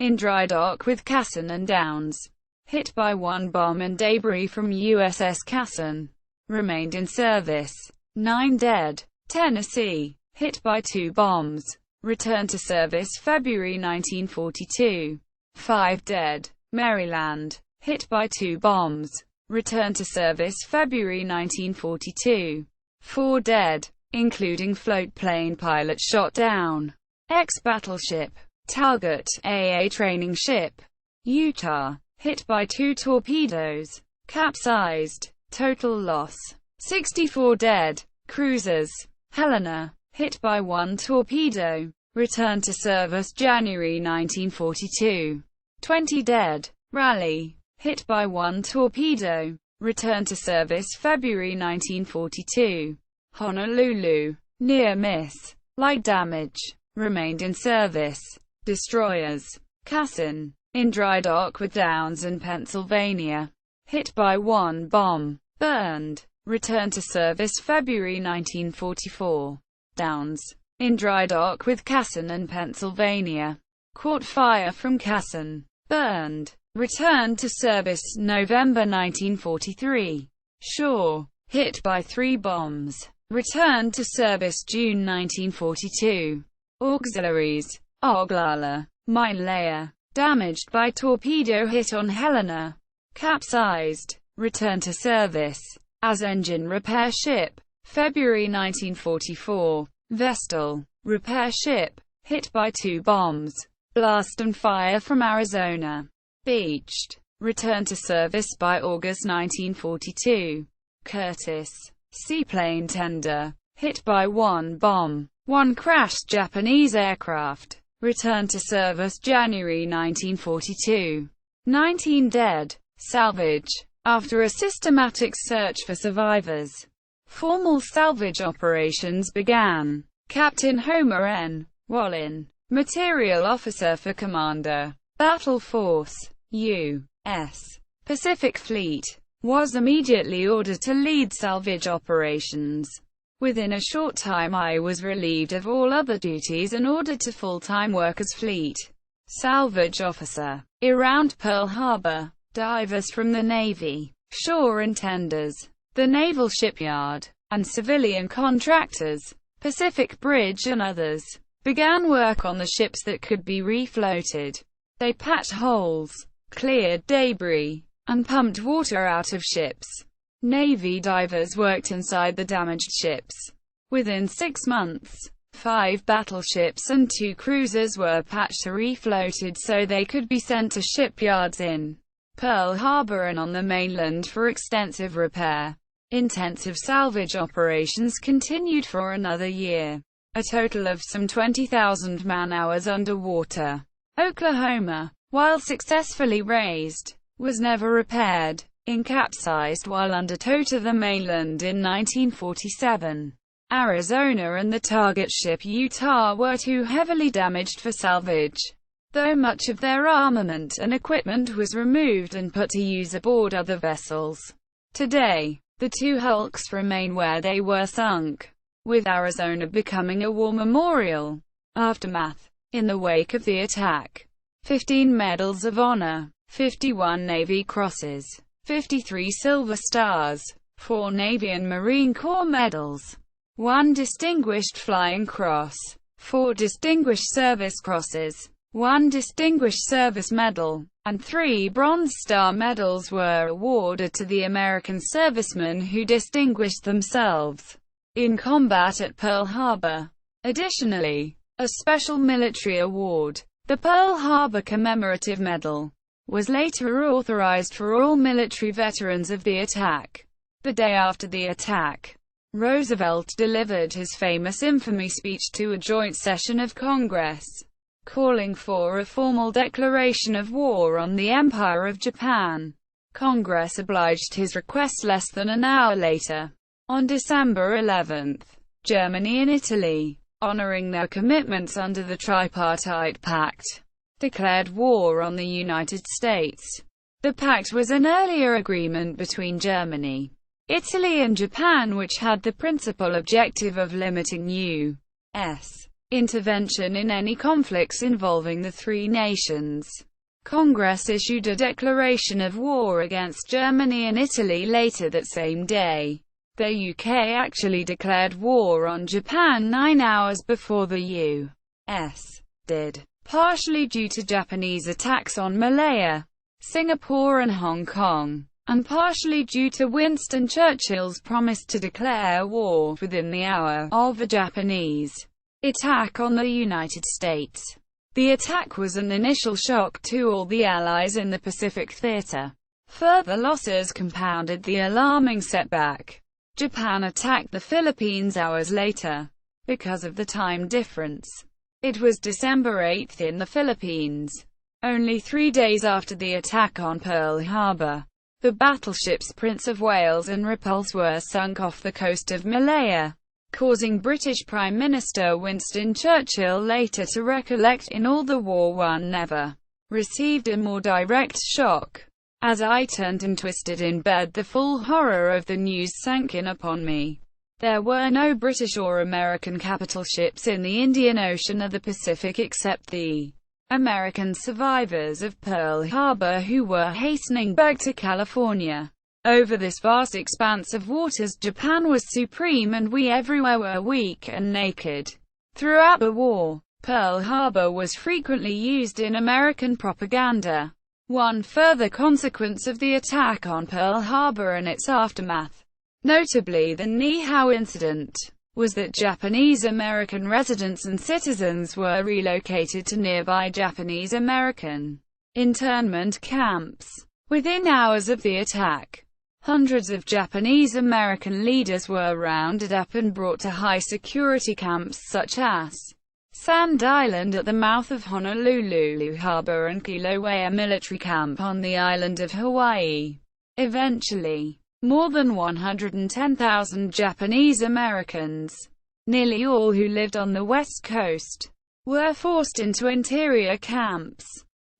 In dry dock with Casson and Downs. Hit by 1 bomb and debris from USS Casson. Remained in service. 9 dead. Tennessee. Hit by 2 bombs. Returned to service February 1942. 5 dead. Maryland. Hit by 2 bombs. Returned to service February 1942. 4 dead, including float plane pilot shot down. Ex-battleship. Target, AA training ship. Utah. Hit by 2 torpedoes. Capsized. Total loss: 64 dead. Cruisers. Helena. Hit by 1 torpedo. Returned to service January 1942. 20 dead. Raleigh. Hit by 1 torpedo. Returned to service February 1942. Honolulu. Near miss. Light damage. Remained in service. Destroyers. Casson. In dry dock with Downs and Pennsylvania. Hit by 1 bomb. burned. Returned to service February 1944. Downs. In dry dock with Casson and Pennsylvania. Caught fire from Casson. Burned. Returned to service November 1943. Shore. Hit by 3 bombs. Returned to service June 1942. Auxiliaries. Oglala. Malaya. Damaged by torpedo hit on Helena. Capsized. Returned to service as engine repair ship. February 1944. Vestal. Repair ship. Hit by 2 bombs. Blast and fire from Arizona. Beached. Returned to service by August 1942. Curtis. Seaplane tender. Hit by 1 bomb. 1 crashed Japanese aircraft. Returned to service January 1942. 19 dead. Salvage. After a systematic search for survivors, formal salvage operations began. Captain Homer N. Wallin, Material Officer for Commander, Battle Force, U.S. Pacific Fleet, was immediately ordered to lead salvage operations. Within a short time I was relieved of all other duties and ordered to full-time work as Fleet Salvage Officer. Around Pearl Harbor, divers from the Navy, shore and tenders, the naval shipyard, and civilian contractors, Pacific Bridge and others, began work on the ships that could be refloated. They patched holes, cleared debris, and pumped water out of ships. Navy divers worked inside the damaged ships. Within 6 months, 5 battleships and 2 cruisers were patched or refloated so they could be sent to shipyards in Pearl Harbor and on the mainland for extensive repair. Intensive salvage operations continued for another year. A total of some 20,000 man-hours underwater. Oklahoma, while successfully raised, was never repaired. Capsized while under tow to the mainland in 1947. Arizona and the target ship Utah were too heavily damaged for salvage, though much of their armament and equipment was removed and put to use aboard other vessels. Today, the 2 hulks remain where they were sunk, with Arizona becoming a war memorial. Aftermath. In the wake of the attack, 15 Medals of Honor, 51 Navy Crosses, 53 Silver Stars, 4 Navy and Marine Corps medals, 1 Distinguished Flying Cross, 4 Distinguished Service Crosses, 1 Distinguished Service Medal, and 3 Bronze Star medals were awarded to the American servicemen who distinguished themselves in combat at Pearl Harbor. Additionally, a special military award, the Pearl Harbor Commemorative Medal, was later authorized for all military veterans of the attack. The day after the attack, Roosevelt delivered his famous infamy speech to a joint session of Congress, calling for a formal declaration of war on the Empire of Japan. Congress obliged his request less than an hour later. On December 11, Germany and Italy, honoring their commitments under the Tripartite Pact, declared war on the United States. The pact was an earlier agreement between Germany, Italy and Japan which had the principal objective of limiting U.S. intervention in any conflicts involving the 3 nations. Congress issued a declaration of war against Germany and Italy later that same day. The UK actually declared war on Japan 9 hours before the U.S. did, partially due to Japanese attacks on Malaya, Singapore and Hong Kong, and partially due to Winston Churchill's promise to declare war within the hour of a Japanese attack on the United States. The attack was an initial shock to all the Allies in the Pacific Theater. Further losses compounded the alarming setback. Japan attacked the Philippines hours later. Because of the time difference, it was December 8 in the Philippines. Only 3 days after the attack on Pearl Harbor, the battleships Prince of Wales and Repulse were sunk off the coast of Malaya, causing British Prime Minister Winston Churchill later to recollect, "In all the war one never received a more direct shock." As I turned and twisted in bed, the full horror of the news sank in upon me. There were no British or American capital ships in the Indian Ocean or the Pacific except the American survivors of Pearl Harbor who were hastening back to California. Over this vast expanse of waters, Japan was supreme and we everywhere were weak and naked. Throughout the war, Pearl Harbor was frequently used in American propaganda. One further consequence of the attack on Pearl Harbor and its aftermath, notably the Niihau incident, was that Japanese American residents and citizens were relocated to nearby Japanese American internment camps. Within hours of the attack, hundreds of Japanese American leaders were rounded up and brought to high-security camps such as Sand Island at the mouth of Honolulu Harbor and Kilauea military camp on the island of Hawaii. Eventually, more than 110,000 Japanese Americans, nearly all who lived on the West Coast, were forced into interior camps.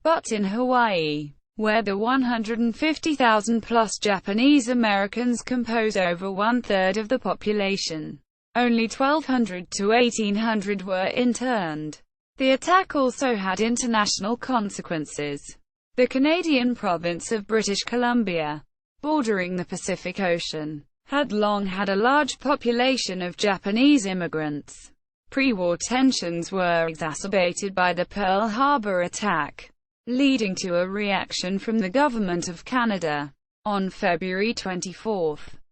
But in Hawaii, where the 150,000-plus Japanese Americans compose over one-third of the population, only 1,200 to 1,800 were interned. The attack also had international consequences. The Canadian province of British Columbia, bordering the Pacific Ocean, had long had a large population of Japanese immigrants. Pre-war tensions were exacerbated by the Pearl Harbor attack, leading to a reaction from the Government of Canada. On February 24,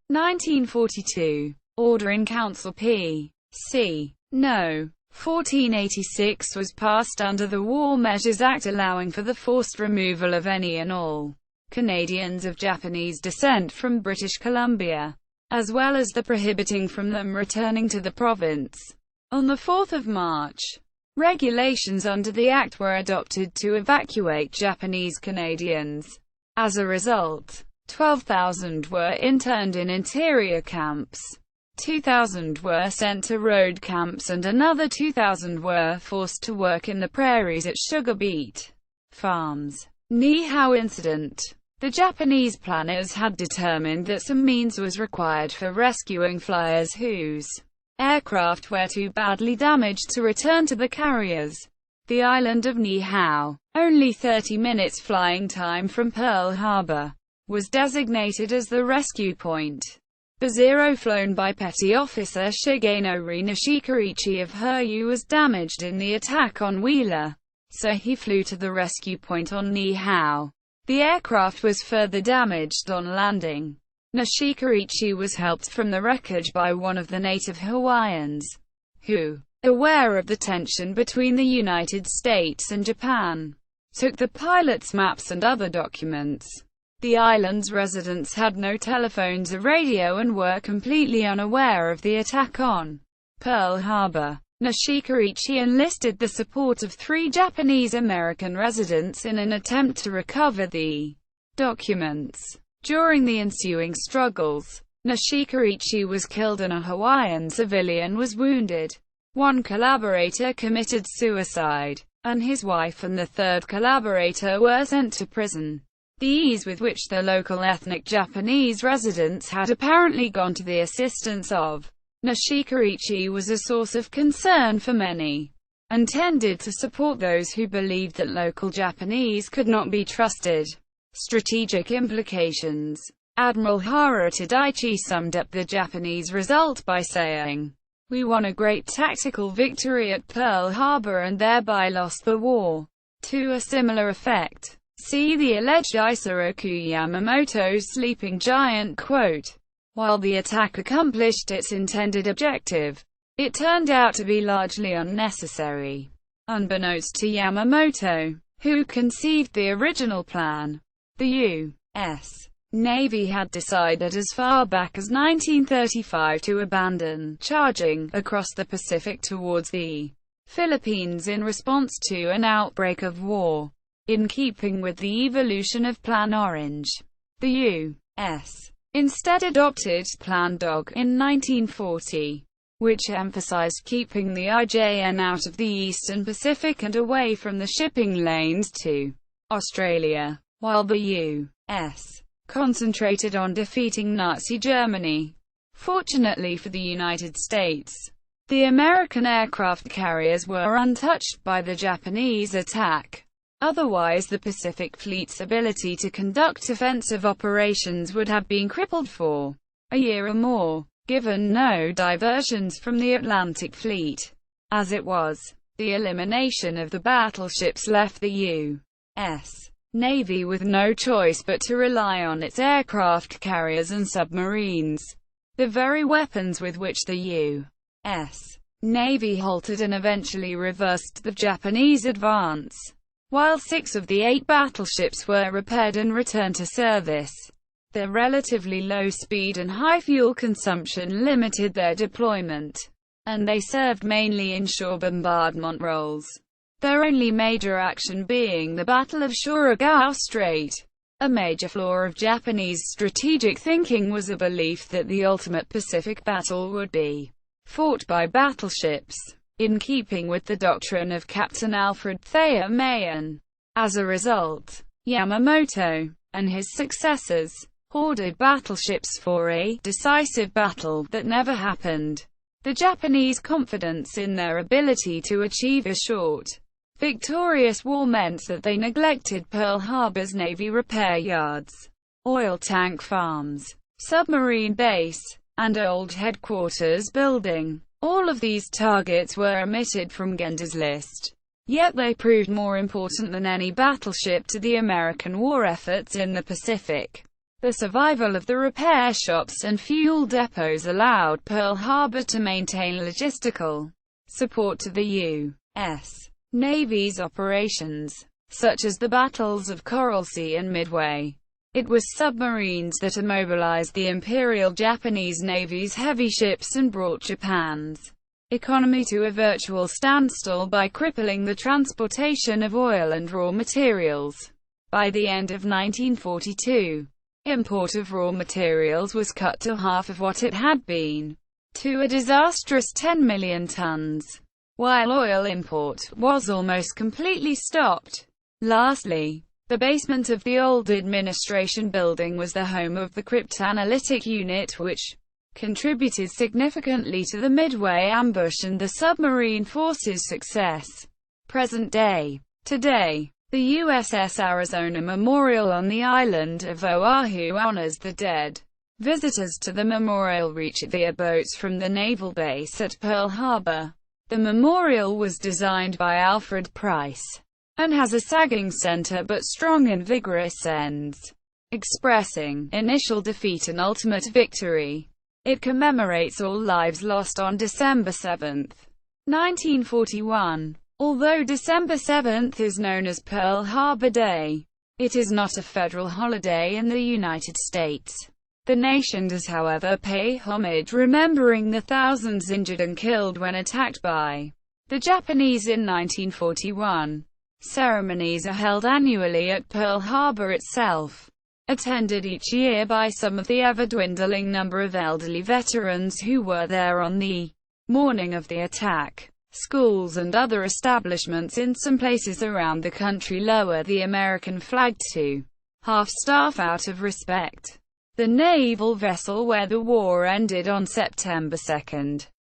1942, ordering Council P.C. No. 1486 was passed under the War Measures Act, allowing for the forced removal of any and all Canadians of Japanese descent from British Columbia, as well as the prohibiting from them returning to the province. On the 4th of March, regulations under the Act were adopted to evacuate Japanese Canadians. As a result, 12,000 were interned in interior camps, 2,000 were sent to road camps and another 2,000 were forced to work in the prairies at sugar beet farms. Niihau incident. The Japanese planners had determined that some means was required for rescuing flyers whose aircraft were too badly damaged to return to the carriers. The island of Niihau, only 30 minutes flying time from Pearl Harbor, was designated as the rescue point. The Zero flown by Petty Officer Shigenori Nishikaichi of Hiryu was damaged in the attack on Wheeler, so he flew to the rescue point on Niihau. The aircraft was further damaged on landing. Nishikaichi was helped from the wreckage by one of the native Hawaiians, who, aware of the tension between the United States and Japan, took the pilot's maps and other documents. The island's residents had no telephones or radio and were completely unaware of the attack on Pearl Harbor. Nishikaichi enlisted the support of 3 Japanese American residents in an attempt to recover the documents. During the ensuing struggles, Nishikaichi was killed and a Hawaiian civilian was wounded. One collaborator committed suicide, and his wife and the third collaborator were sent to prison. The ease with which the local ethnic Japanese residents had apparently gone to the assistance of Nishikaichi was a source of concern for many, and tended to support those who believed that local Japanese could not be trusted. Strategic implications. Admiral Hara Tadaichi summed up the Japanese result by saying, "We won a great tactical victory at Pearl Harbor and thereby lost the war." To a similar effect, see the alleged Isoroku Yamamoto's sleeping giant quote. While the attack accomplished its intended objective, it turned out to be largely unnecessary. Unbeknownst to Yamamoto, who conceived the original plan, the U.S. Navy had decided as far back as 1935 to abandon charging across the Pacific towards the Philippines in response to an outbreak of war. In keeping with the evolution of Plan Orange, the U.S. instead adopted Plan Dog in 1940, which emphasized keeping the IJN out of the Eastern Pacific and away from the shipping lanes to Australia. while the U.S. concentrated on defeating Nazi Germany. Fortunately for the United States, the American aircraft carriers were untouched by the Japanese attack. Otherwise, the Pacific Fleet's ability to conduct offensive operations would have been crippled for a year or more, given no diversions from the Atlantic Fleet. As it was, the elimination of the battleships left the U.S. Navy with no choice but to rely on its aircraft carriers and submarines, the very weapons with which the U.S. Navy halted and eventually reversed the Japanese advance. While 6 of the 8 battleships were repaired and returned to service, their relatively low speed and high fuel consumption limited their deployment, and they served mainly in shore bombardment roles, their only major action being the Battle of Surigao Strait. A major flaw of Japanese strategic thinking was a belief that the ultimate Pacific battle would be fought by battleships, in keeping with the doctrine of Captain Alfred Thayer Mahan. As a result, Yamamoto and his successors ordered battleships for a decisive battle that never happened. The Japanese confidence in their ability to achieve a short, victorious war meant that they neglected Pearl Harbor's Navy repair yards, oil tank farms, submarine base, and old headquarters building. All of these targets were omitted from Genda's list. Yet they proved more important than any battleship to the American war efforts in the Pacific. The survival of the repair shops and fuel depots allowed Pearl Harbor to maintain logistical support to the U.S. Navy's operations, such as the battles of Coral Sea and Midway. It was submarines that immobilized the Imperial Japanese Navy's heavy ships and brought Japan's economy to a virtual standstill by crippling the transportation of oil and raw materials. By the end of 1942, import of raw materials was cut to half of what it had been, to a disastrous 10 million tons, while oil import was almost completely stopped. Lastly, the basement of the old administration building was the home of the Cryptanalytic Unit, which contributed significantly to the Midway ambush and the submarine force's success. Present day. Today, the USS Arizona Memorial on the island of Oahu honors the dead. Visitors to the memorial reach it via boats from the naval base at Pearl Harbor. The memorial was designed by Alfred Price, and has a sagging center but strong and vigorous ends, expressing initial defeat and ultimate victory. It commemorates all lives lost on December 7, 1941. Although December 7 is known as Pearl Harbor Day, it is not a federal holiday in the United States. The nation does, however, pay homage, remembering the thousands injured and killed when attacked by the Japanese in 1941. Ceremonies are held annually at Pearl Harbor itself, attended each year by some of the ever-dwindling number of elderly veterans who were there on the morning of the attack. Schools and other establishments in some places around the country lower the American flag to half-staff out of respect. The naval vessel where the war ended on September 2,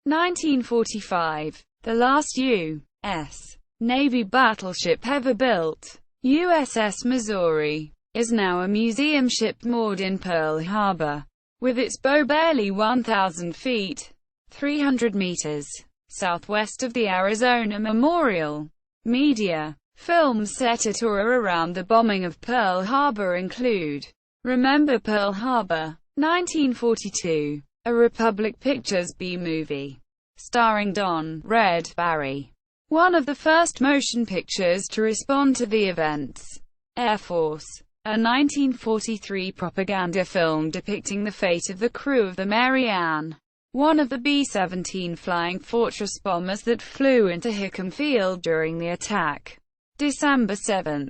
1945, the last U.S. Navy battleship ever built, USS Missouri, is now a museum ship moored in Pearl Harbor, with its bow barely 1,000 feet, 300 meters, southwest of the Arizona Memorial. Media films set at or around the bombing of Pearl Harbor include Remember Pearl Harbor, 1942, a Republic Pictures B-movie, starring Don "Red" Barry, one of the first motion pictures to respond to the events. Air Force, a 1943 propaganda film depicting the fate of the crew of the Mary Ann, one of the B-17 Flying Fortress bombers that flew into Hickam Field during the attack. December 7.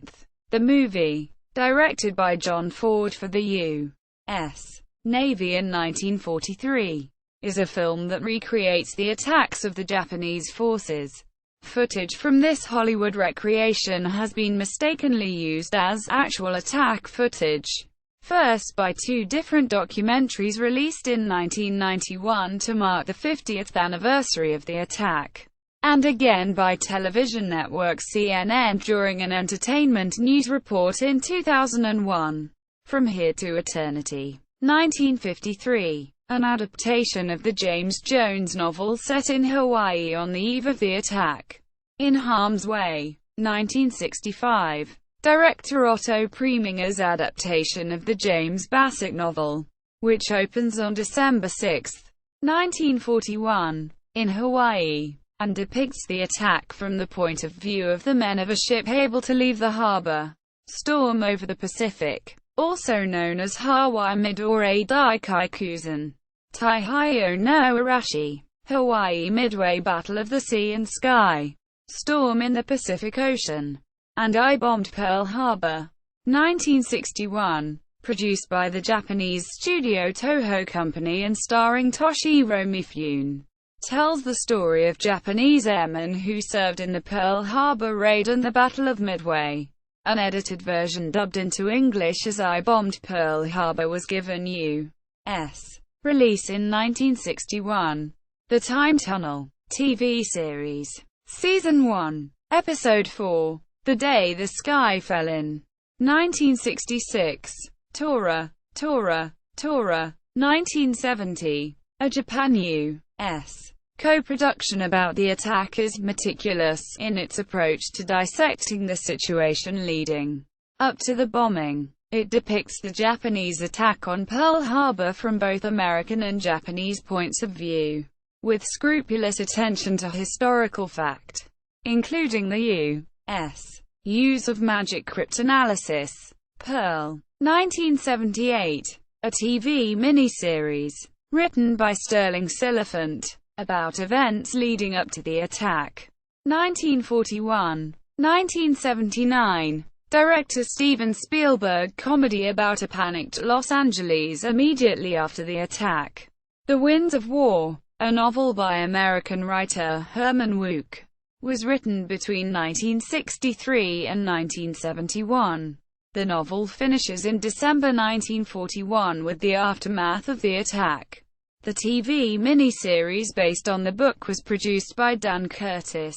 The movie, directed by John Ford for the U.S. Navy in 1943, is a film that recreates the attacks of the Japanese forces. Footage from this Hollywood recreation has been mistakenly used as actual attack footage. First by two different documentaries released in 1991 to mark the 50th anniversary of the attack, and again by television network CNN during an entertainment news report in 2001. From Here to Eternity, 1953. An adaptation of the James Jones novel set in Hawaii on the eve of the attack. In Harm's Way, 1965. Director Otto Preminger's adaptation of the James Bassett novel, which opens on December 6, 1941, in Hawaii, and depicts the attack from the point of view of the men of a ship able to leave the harbor. Storm over the Pacific, also known as Hawaii Midway Daikaikuzen, Taihio no Arashi, Hawaii Midway Battle of the Sea and Sky, Storm in the Pacific Ocean, and I Bombed Pearl Harbor, 1961, produced by the Japanese studio Toho Company and starring Toshiro Mifune, tells the story of Japanese airmen who served in the Pearl Harbor raid and the Battle of Midway. An edited version dubbed into English as I Bombed Pearl Harbor was given U.S. release in 1961. The Time Tunnel TV series. Season 1. Episode 4. The Day the Sky Fell In. 1966. Tora, 1970. A Japan U.S. co-production about the attack is meticulous in its approach to dissecting the situation leading up to the bombing. It depicts the Japanese attack on Pearl Harbor from both American and Japanese points of view, with scrupulous attention to historical fact, including the U.S. use of magic cryptanalysis. Pearl. 1978. A TV miniseries, written by Sterling Siliphant, about events leading up to the attack. 1941. 1979. Director Steven Spielberg comedy about a panicked Los Angeles immediately after the attack. The Winds of War, a novel by American writer Herman Wouk, was written between 1963 and 1971. The novel finishes in December 1941 with the aftermath of the attack. The TV miniseries based on the book was produced by Dan Curtis,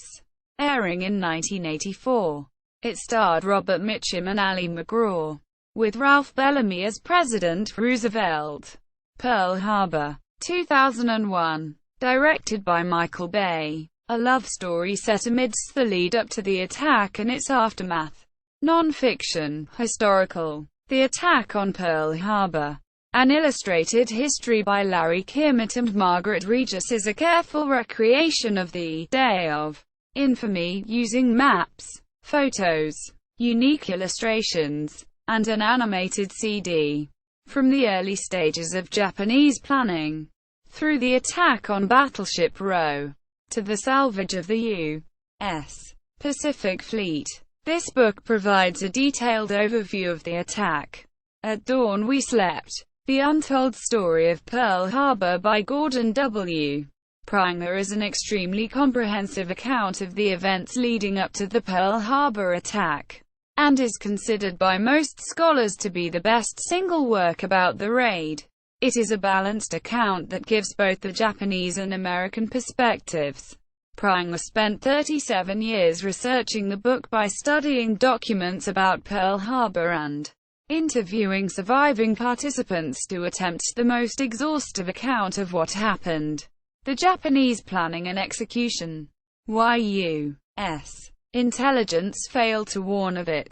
airing in 1984. It starred Robert Mitchum and Ali MacGraw, with Ralph Bellamy as President Roosevelt. Pearl Harbor. 2001. Directed by Michael Bay. A love story set amidst the lead-up to the attack and its aftermath. Non-fiction, historical. The Attack on Pearl Harbor. An illustrated history by Larry Kermit and Margaret Regis is a careful recreation of the Day of Infamy, using maps, photos, unique illustrations, and an animated CD. From the early stages of Japanese planning, through the attack on Battleship Row, to the salvage of the U.S. Pacific Fleet. This book provides a detailed overview of the attack. At Dawn We Slept. The Untold Story of Pearl Harbor by Gordon W. Pringer is an extremely comprehensive account of the events leading up to the Pearl Harbor attack, and is considered by most scholars to be the best single work about the raid. It is a balanced account that gives both the Japanese and American perspectives. Pringer spent 37 years researching the book by studying documents about Pearl Harbor and interviewing surviving participants to attempt the most exhaustive account of what happened. The Japanese planning and execution. Why U.S. intelligence failed to warn of it,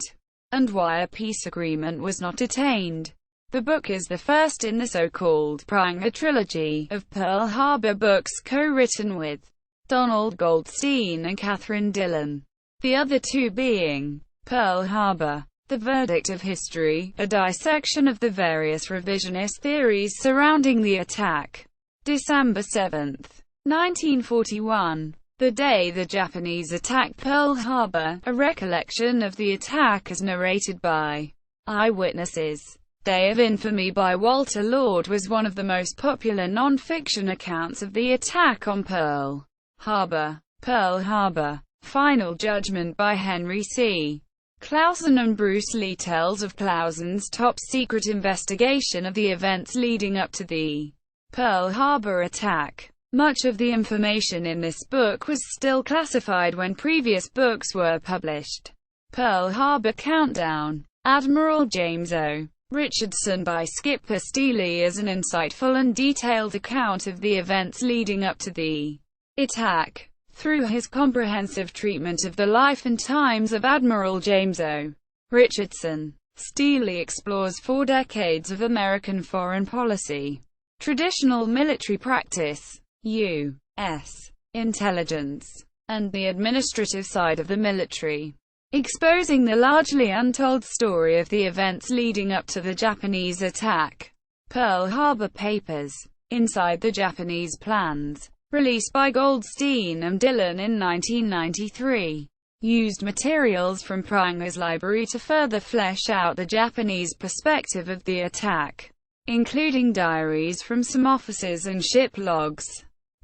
and why a peace agreement was not attained. The book is the first in the so-called Pringer trilogy of Pearl Harbor books co-written with Donald Goldstein and Catherine Dillon. The other two being Pearl Harbor, The Verdict of History, a dissection of the various revisionist theories surrounding the attack. December 7, 1941. The Day the Japanese Attacked Pearl Harbor, a recollection of the attack as narrated by eyewitnesses. Day of Infamy by Walter Lord was one of the most popular non-fiction accounts of the attack on Pearl Harbor. Pearl Harbor. Final Judgment by Henry C. Clausen and Bruce Lee tells of Clausen's top-secret investigation of the events leading up to the Pearl Harbor attack. Much of the information in this book was still classified when previous books were published. Pearl Harbor Countdown. Admiral James O. Richardson by Skipper Steele is an insightful and detailed account of the events leading up to the attack. Through his comprehensive treatment of the life and times of Admiral James O. Richardson, Steele explores 4 decades of American foreign policy, traditional military practice, U.S. intelligence, and the administrative side of the military, exposing the largely untold story of the events leading up to the Japanese attack. Pearl Harbor Papers. Inside the Japanese Plans. Released by Goldstein and Dillon in 1993. Used materials from Pranger's library to further flesh out the Japanese perspective of the attack, including diaries from some officers and ship logs.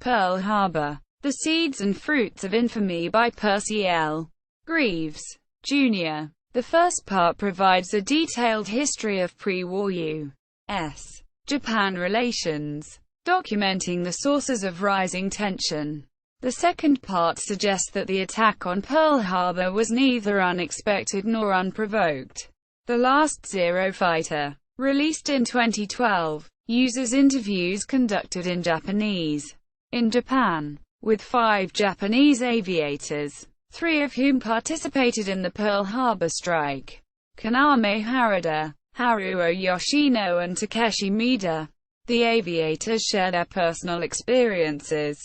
Pearl Harbor. The Seeds and Fruits of Infamy by Percy L. Greaves, Jr. The first part provides a detailed history of pre-war U.S. Japan relations, documenting the sources of rising tension. The second part suggests that the attack on Pearl Harbor was neither unexpected nor unprovoked. The Last Zero Fighter, released in 2012, uses interviews conducted in Japanese, in Japan, with 5 Japanese aviators, 3 of whom participated in the Pearl Harbor strike: Kaname Harada, Haruo Yoshino and Takeshi Miida. The aviators share their personal experiences,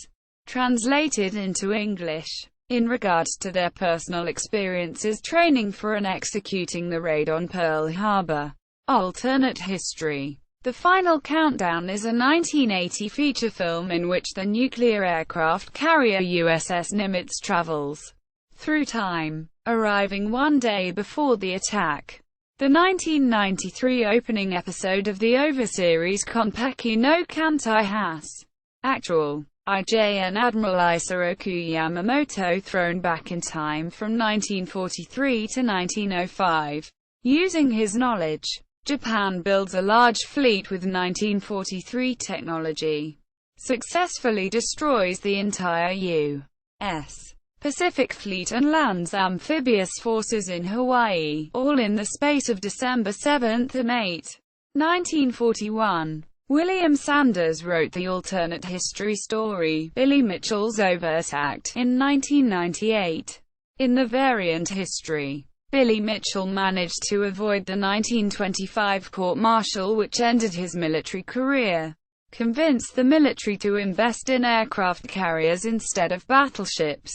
translated into English, in regards to their personal experiences training for and executing the raid on Pearl Harbor. Alternate history. The Final Countdown is a 1980 feature film in which the nuclear aircraft carrier USS Nimitz travels through time, arriving 1 day before the attack. The 1993 opening episode of the OVA series Konpeki no Kantai has actual IJN Admiral Isoroku Yamamoto thrown back in time from 1943 to 1905. Using his knowledge, Japan builds a large fleet with 1943 technology, successfully destroys the entire U.S. Pacific Fleet and lands amphibious forces in Hawaii, all in the space of December 7 and 8, 1941. William Sanders wrote the alternate history story, Billy Mitchell's Overt Act, in 1998. In the variant history, Billy Mitchell managed to avoid the 1925 court-martial which ended his military career, convinced the military to invest in aircraft carriers instead of battleships,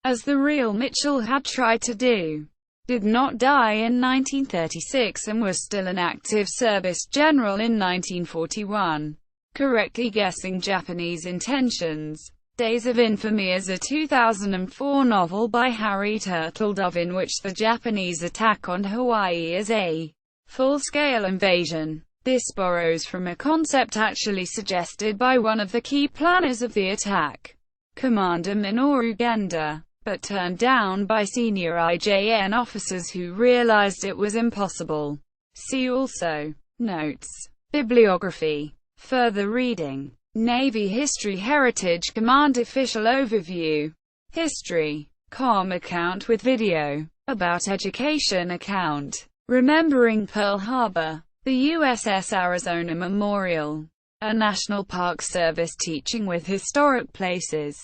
as the real Mitchell had tried to do. Did not die in 1936 and was still an active service general in 1941, correctly guessing Japanese intentions. Days of Infamy is a 2004 novel by Harry Turtledove in which the Japanese attack on Hawaii is a full-scale invasion. This borrows from a concept actually suggested by one of the key planners of the attack, Commander Minoru Genda, but turned down by senior IJN officers who realized it was impossible. See also. Notes. Bibliography. Further reading. Navy History Heritage Command Official Overview. History. Com account with video. About Education account. Remembering Pearl Harbor. The USS Arizona Memorial. A National Park Service teaching with historic places.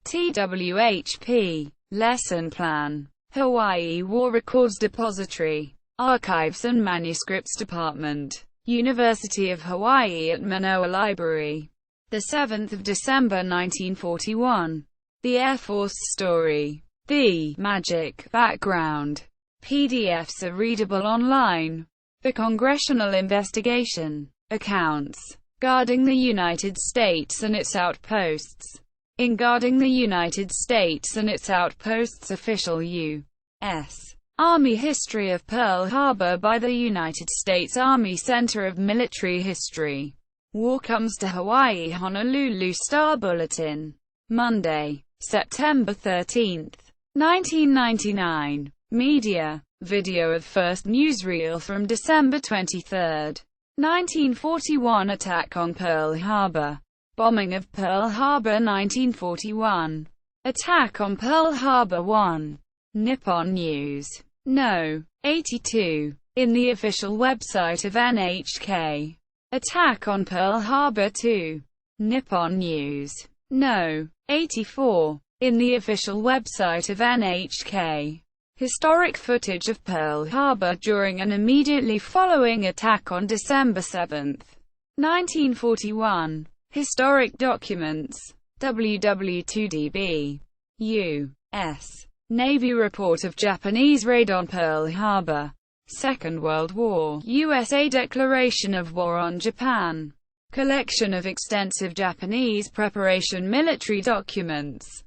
TWHP. Lesson Plan. Hawaii War Records Depository. Archives and Manuscripts Department. University of Hawaii at Manoa Library. 7 December 1941. The Air Force Story. The Magic Background. PDFs are readable online. The Congressional Investigation. Accounts. Guarding the United States and its Outposts. In Guarding the United States and its Outposts Official U.S. Army History of Pearl Harbor by the United States Army Center of Military History. War Comes to Hawaii Honolulu Star Bulletin. Monday, September 13. 1999. Media. Video of first newsreel from December 23, 1941. Attack on Pearl Harbor. Bombing of Pearl Harbor 1941. Attack on Pearl Harbor 1. Nippon News. No. 82. In the official website of NHK. Attack on Pearl Harbor 2. Nippon News. No. 84. In the official website of NHK. Historic footage of Pearl Harbor during and immediately following attack on December 7, 1941. Historic documents. WW2DB. U.S. Navy report of Japanese raid on Pearl Harbor. Second World War. USA declaration of war on Japan. Collection of extensive Japanese preparation military documents.